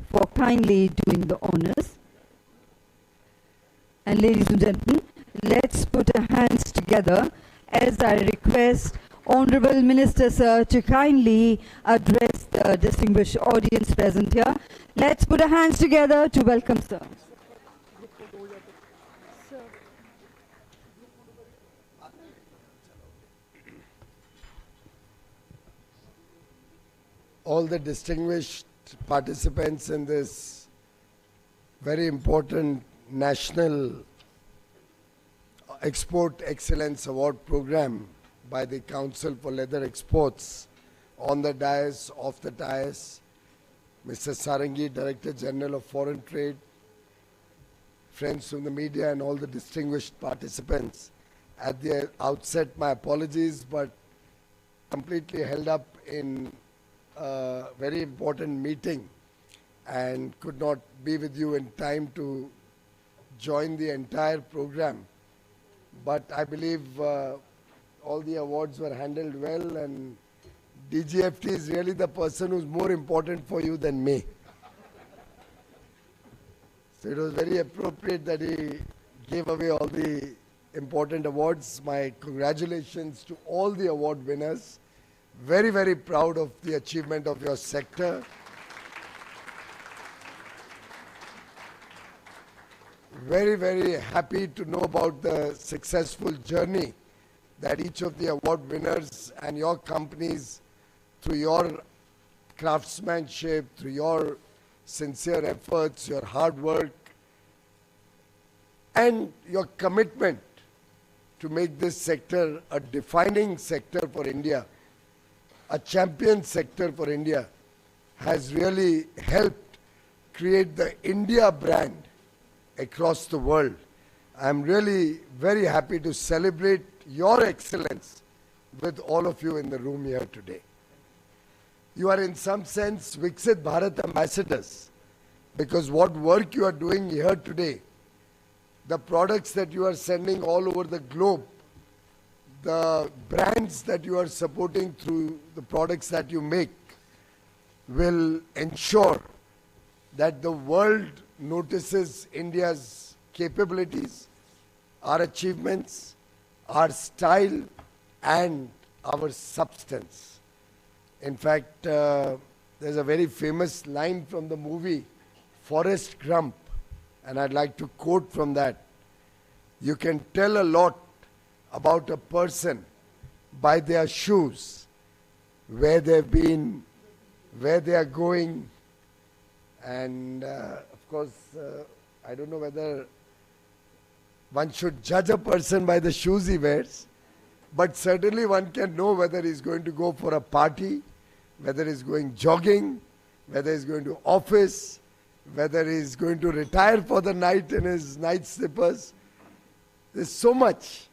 for kindly doing the honors. And ladies and gentlemen, let's put our hands together as I request Honorable Minister, sir, to kindly address the distinguished audience present here. Let's put our hands together to welcome sir. All the distinguished participants in this very important National Export Excellence Award program by the Council for Leather Exports, on the dais, off the dais, Mr. Sarangi, Director General of Foreign Trade, friends from the media and all the distinguished participants. At the outset, my apologies, but completely held up in a very important meeting and could not be with you in time to join the entire program. But I believe all the awards were handled well, and DGFT is really the person who's more important for you than me. So it was very appropriate that he gave away all the important awards. My congratulations to all the award winners. Very, very proud of the achievement of your sector. Very, very happy to know about the successful journey that each of the award winners and your companies, through your craftsmanship, through your sincere efforts, your hard work, and your commitment to make this sector a defining sector for India, a champion sector for India, has really helped create the India brand across the world. I'm really very happy to celebrate your excellence with all of you in the room here today. You are in some sense Viksit Bharat ambassadors, because what work you are doing here today, the products that you are sending all over the globe, the brands that you are supporting through the products that you make, will ensure that the world notices India's capabilities, our achievements, our style, and our substance. In fact, there's a very famous line from the movie Forrest Gump, and I'd like to quote from that. You can tell a lot about a person by their shoes, where they've been, where they are going, and of course, I don't know whether one should judge a person by the shoes he wears, but certainly one can know whether he's going to go for a party, whether he's going jogging, whether he's going to office, whether he's going to retire for the night in his night slippers. There's so much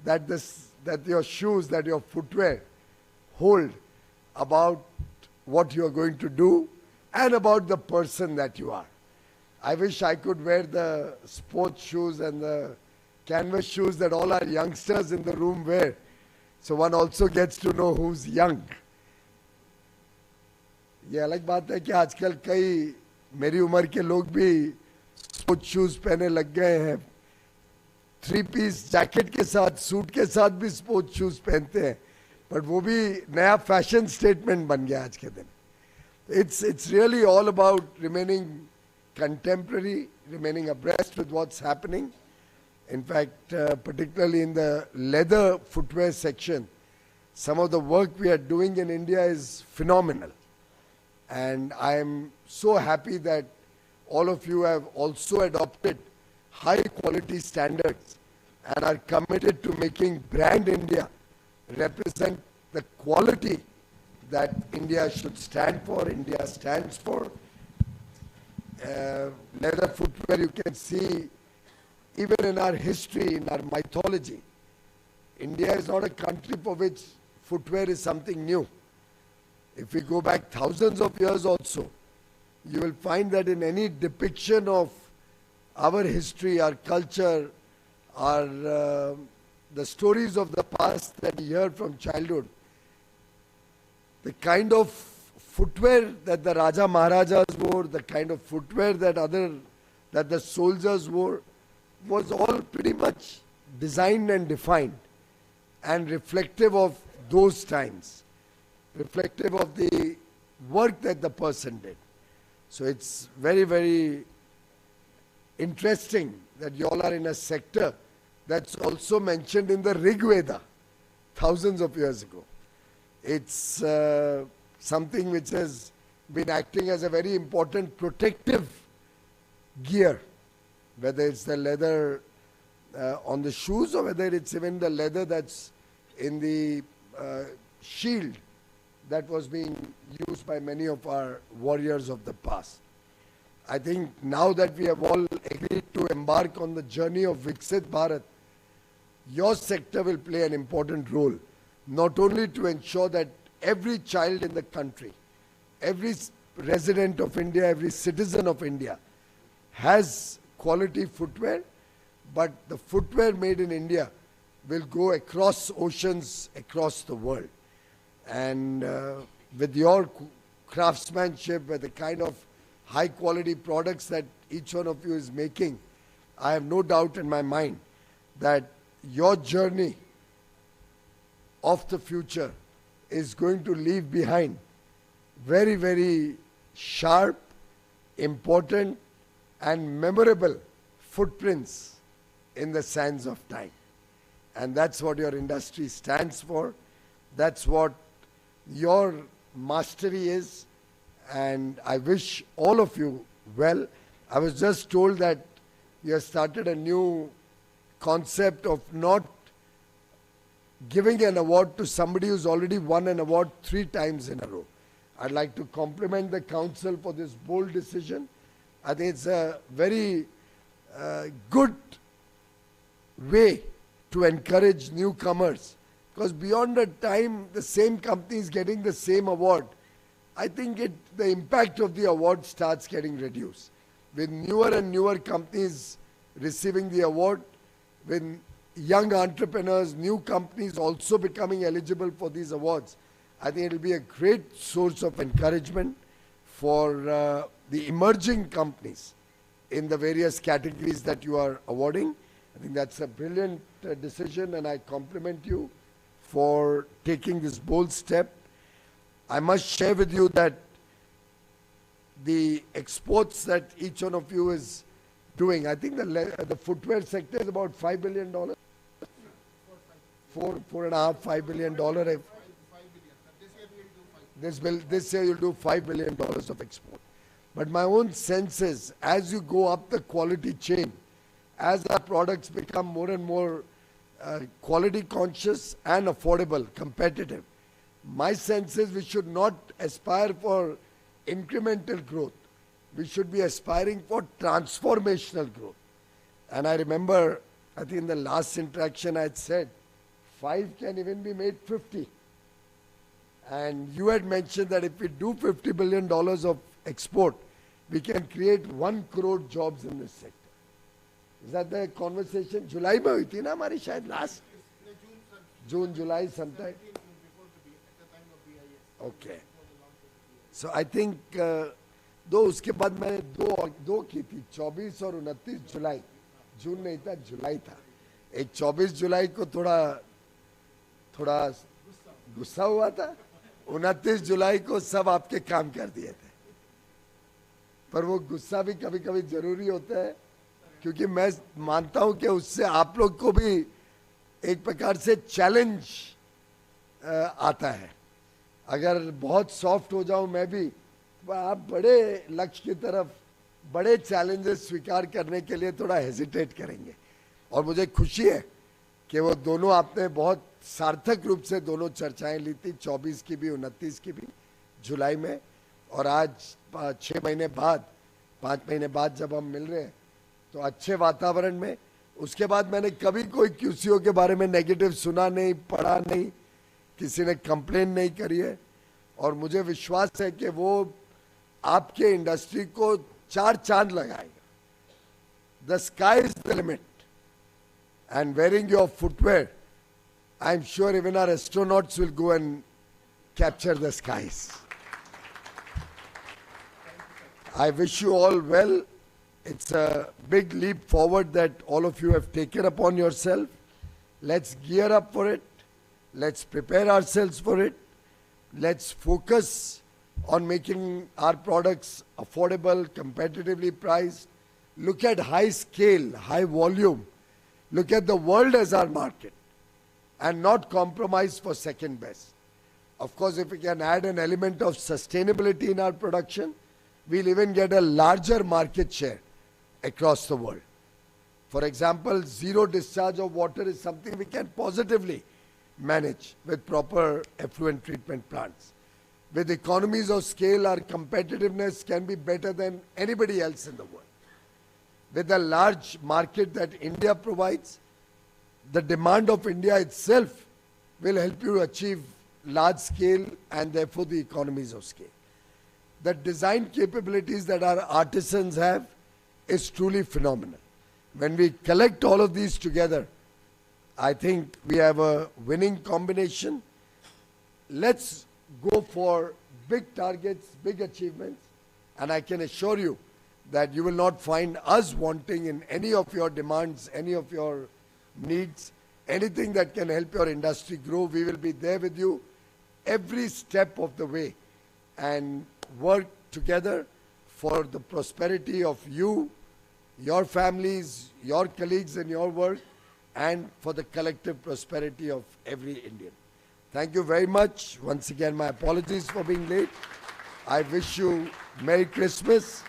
that your shoes, that your footwear hold about what you are going to do and about the person that you are. I wish I could wear the sports shoes and the canvas shoes that all our youngsters in the room wear. So one also gets to know who's young. ये अलग बात है कि आजकल कई मेरी उम्र के लोग भी स्पोर्ट्स शूज पहने लग गए हैं. 3-piece जैकेट के साथ, सूट के साथ भी स्पोर्ट्स शूज पहनते हैं. बट वो भी नया फैशन स्टेटमेंट बन गया आज के दिन. It's really all about remaining contemporary, remaining abreast with what's happening. In fact, particularly in the leather footwear section, some of the work we are doing in India is phenomenal. And I am so happy that all of you have also adopted high quality standards and are committed to making brand India represent the quality that India should stand for, India stands for. Leather footwear, you can see, even in our history, in our mythology, India is not a country for which footwear is something new. If we go back thousands of years also, you will find that in any depiction of our history, our culture, the stories of the past that we hear from childhood, the kind of footwear that the Raja Maharajas wore, the kind of footwear that the soldiers wore, was all pretty much designed and defined and reflective of those times, reflective of the work that the person did. So it's very, very interesting that you all are in a sector that's also mentioned in the Rig Veda thousands of years ago. It's something which has been acting as a very important protective gear, whether it's the leather on the shoes or whether it's even the leather that's in the shield that was being used by many of our warriors of the past. I think now that we have all agreed to embark on the journey of Viksit Bharat, your sector will play an important role, not only to ensure that every child in the country, every resident of India, every citizen of India has quality footwear, but the footwear made in India will go across oceans, across the world. And with your craftsmanship, with the kind of high quality products that each one of you is making, I have no doubt in my mind that your journey of the future is going to leave behind very, very sharp, important, and memorable footprints in the sands of time. And that's what your industry stands for. That's what your mastery is. And I wish all of you well. I was just told that you have started a new concept of not giving an award to somebody who's already won an award 3 times in a row. I'd like to compliment the council for this bold decision. I think it's a very good way to encourage newcomers, because beyond the time the same company is getting the same award, I think the impact of the award starts getting reduced. With newer and newer companies receiving the award, with young entrepreneurs, new companies also becoming eligible for these awards, I think it will be a great source of encouragement for the emerging companies in the various categories that you are awarding. I think that's a brilliant decision, and I compliment you for taking this bold step. I must share with you that the exports that each one of you is doing, I think the footwear sector is about $5 billion. $4.5 billion. This year you'll do $5 billion of export. But my own sense is, as you go up the quality chain, as our products become more and more quality conscious and affordable, competitive, my sense is we should not aspire for incremental growth. We should be aspiring for transformational growth. And I remember, I think in the last interaction I had said, 5 can even be made 50. And you had mentioned that if we do $50 billion of export, we can create 1 crore jobs in this sector. Is that the conversation? July mein hui thi na hamari shayad last? June, July sometime? Okay. So I think, दो उसके बाद मैंने दो की थी, 24 और 29 जुलाई. जून नहीं था, जुलाई था. एक 24 जुलाई को थोड़ा गुस्सा हुआ था. 29 जुलाई को सब आपके काम कर दिए थे. पर वो गुस्सा भी कभी कभी जरूरी होता है, क्योंकि मैं मानता हूं कि उससे आप लोग को भी एक प्रकार से चैलेंज आता है. अगर बहुत सॉफ्ट हो जाऊं मैं भी, आप बड़े लक्ष्य की तरफ, बड़े चैलेंजेस स्वीकार करने के लिए थोड़ा हेजिटेट करेंगे. और मुझे खुशी है कि वो दोनों आपने बहुत सार्थक रूप से दोनों चर्चाएं ली थी, 24 की भी 29 की भी जुलाई में. और आज 5 महीने बाद जब हम मिल रहे हैं तो अच्छे वातावरण में. उसके बाद मैंने कभी कोई क्यूसीओ के बारे में नेगेटिव सुना नहीं, पढ़ा नहीं, किसी ने कंप्लेन नहीं करी है. और मुझे विश्वास है कि वो आपके इंडस्ट्री को 4 चांद लगाएगा. The sky is the limit. And wearing your footwear, I'm sure even our astronauts will go and capture the skies. I wish you all well. It's a big leap forward that all of you have taken upon yourself. Let's gear up for it. Let's prepare ourselves for it. Let's focus on making our products affordable, competitively priced. Look at high scale, high volume. Look at the world as our market and not compromise for second best. Of course, if we can add an element of sustainability in our production, we'll even get a larger market share across the world. For example, zero discharge of water is something we can positively manage with proper effluent treatment plants. With economies of scale, our competitiveness can be better than anybody else in the world. With the large market that India provides, the demand of India itself will help you achieve large scale and therefore the economies of scale. The design capabilities that our artisans have is truly phenomenal. When we collect all of these together, I think we have a winning combination. Let's go for big targets, big achievements, and I can assure you that you will not find us wanting in any of your demands, any of your needs, anything that can help your industry grow. We will be there with you every step of the way and work together for the prosperity of you, your families, your colleagues in your work, and for the collective prosperity of every Indian. Thank you very much. Once again, my apologies for being late. I wish you Merry Christmas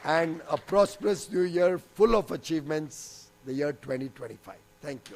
and a prosperous new year full of achievements, the year 2025. Thank you.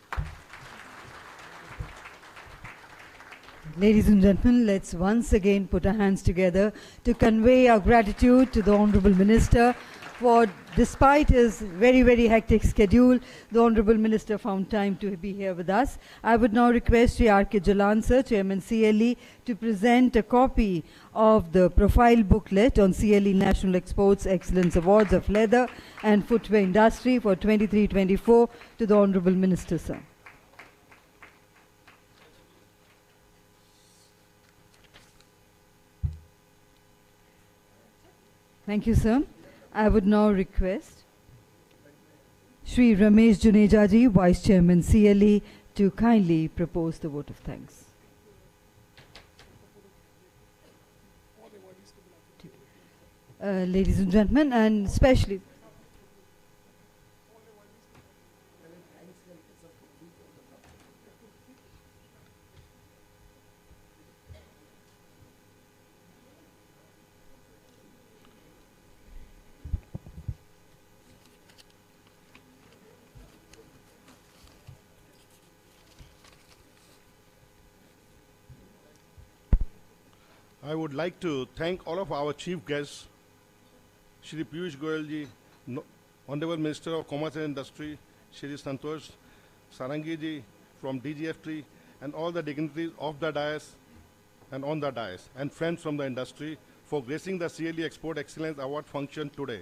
Ladies and gentlemen, let's once again put our hands together to convey our gratitude to the Honorable Minister for, despite his very, very hectic schedule, the Honorable Minister found time to be here with us. I would now request Sri R.K. Jalan Sir, Chairman CLE, to present a copy of the profile booklet on CLE National Exports Excellence Awards of Leather and Footwear Industry for 23-24 to the Honorable Minister, sir. Thank you, sir. I would now request Shri Ramesh Juneja ji, Vice Chairman CLE, to kindly propose the vote of thanks. Ladies and gentlemen, and especially I would like to thank all of our chief guests, Shri Piyush Goyal ji, Honorable Minister of Commerce and Industry, Shri Santosh Sarangi ji from DGFT, and all the dignitaries of the dais and on the dais, and friends from the industry for gracing the CLE Export Excellence Award function today.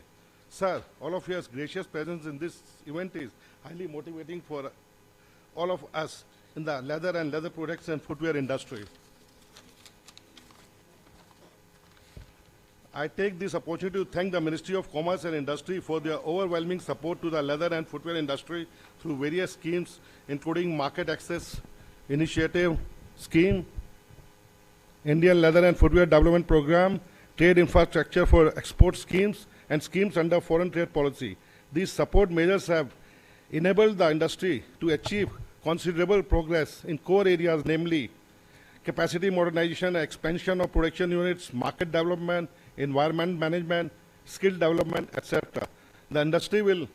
Sir, all of your gracious presence in this event is highly motivating for all of us in the leather and leather products and footwear industry. I take this opportunity to thank the Ministry of Commerce and Industry for their overwhelming support to the leather and footwear industry through various schemes, including Market Access Initiative Scheme, Indian Leather and Footwear Development Program, Trade Infrastructure for Export Schemes, and schemes under Foreign Trade Policy. These support measures have enabled the industry to achieve considerable progress in core areas, namely capacity modernization, expansion of production units, market development, environment management, skill development, etc. The industry will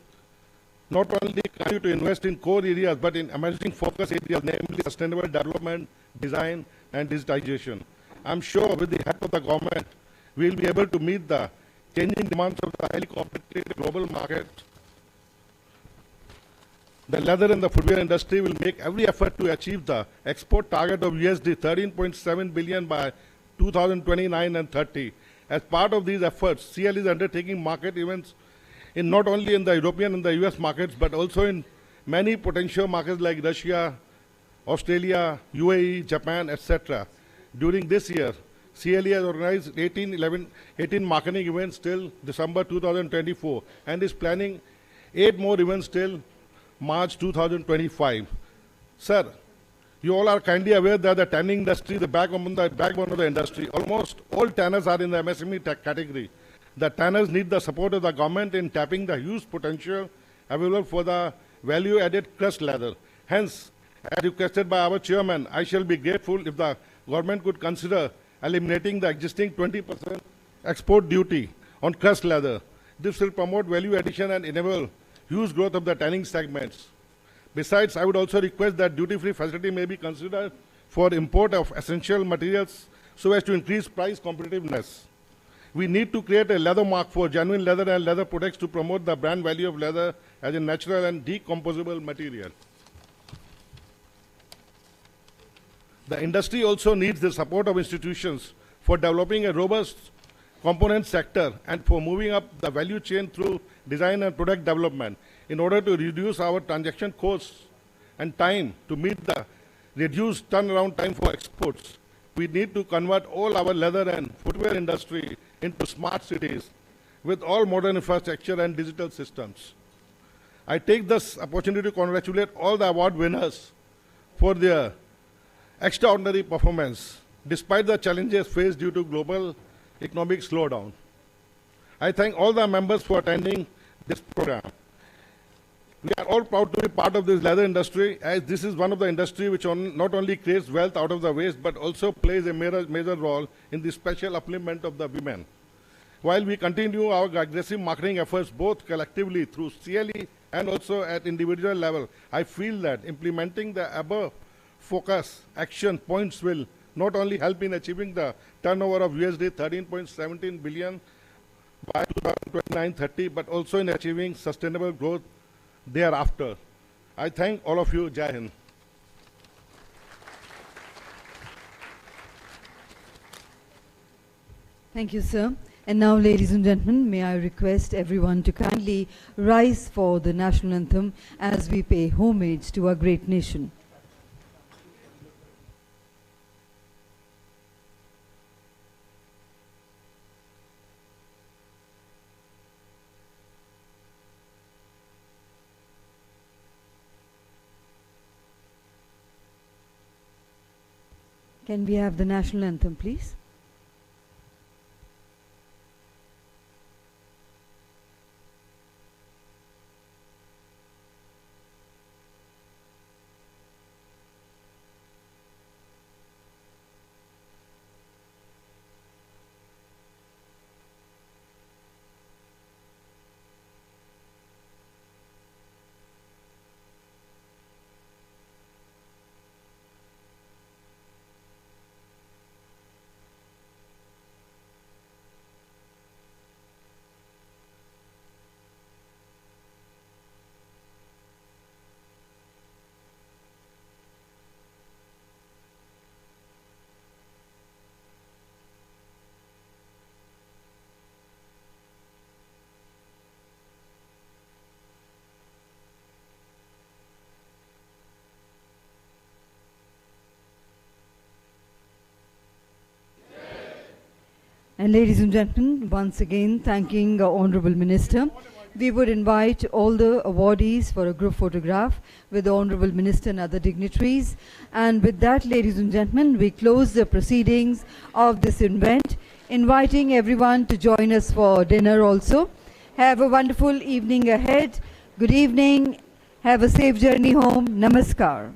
not only continue to invest in core areas, but in emerging focus areas, namely sustainable development, design, and digitization. I'm sure with the help of the government, we will be able to meet the changing demands of the highly competitive global market. The leather and the footwear industry will make every effort to achieve the export target of USD 13.7 billion by 2029 and 30. As part of these efforts, CL is undertaking market events in not only in the European and the US markets, but also in many potential markets like Russia, Australia, UAE, Japan, etc. During this year, CLE has organized 18 marketing events till December 2024 and is planning 8 more events till March 2025. Sir, you all are kindly aware that the tanning industry, the backbone of the industry, almost all tanners are in the MSME category. The tanners need the support of the government in tapping the huge potential available for the value-added crushed leather. Hence, as requested by our chairman, I shall be grateful if the government could consider eliminating the existing 20% export duty on crushed leather. This will promote value addition and enable huge growth of the tanning segments. Besides, I would also request that duty-free facility may be considered for import of essential materials so as to increase price competitiveness. We need to create a leather mark for genuine leather and leather products to promote the brand value of leather as a natural and decomposable material. The industry also needs the support of institutions for developing a robust component sector and for moving up the value chain through design and product development in order to reduce our transaction costs and time to meet the reduced turnaround time for exports. We need to convert all our leather and footwear industry into smart cities with all modern infrastructure and digital systems. I take this opportunity to congratulate all the award winners for their extraordinary performance despite the challenges faced due to global economic slowdown. I thank all the members for attending this program. We are all proud to be part of this leather industry, as this is one of the industries which not only creates wealth out of the waste, but also plays a major role in the special upliftment of the women. While we continue our aggressive marketing efforts both collectively through CLE and also at individual level, I feel that implementing the above focus action points will not only help in achieving the turnover of USD 13.17 billion by 2029-30, but also in achieving sustainable growth thereafter. I thank all of you. Jai Hind. Thank you, sir. And now, ladies and gentlemen, may I request everyone to kindly rise for the national anthem as we pay homage to our great nation. Can we have the national anthem, please? And ladies and gentlemen, once again thanking our Honourable Minister. We would invite all the awardees for a group photograph with the Honourable Minister and other dignitaries. And with that, ladies and gentlemen, we close the proceedings of this event, inviting everyone to join us for dinner also. Have a wonderful evening ahead. Good evening. Have a safe journey home. Namaskar.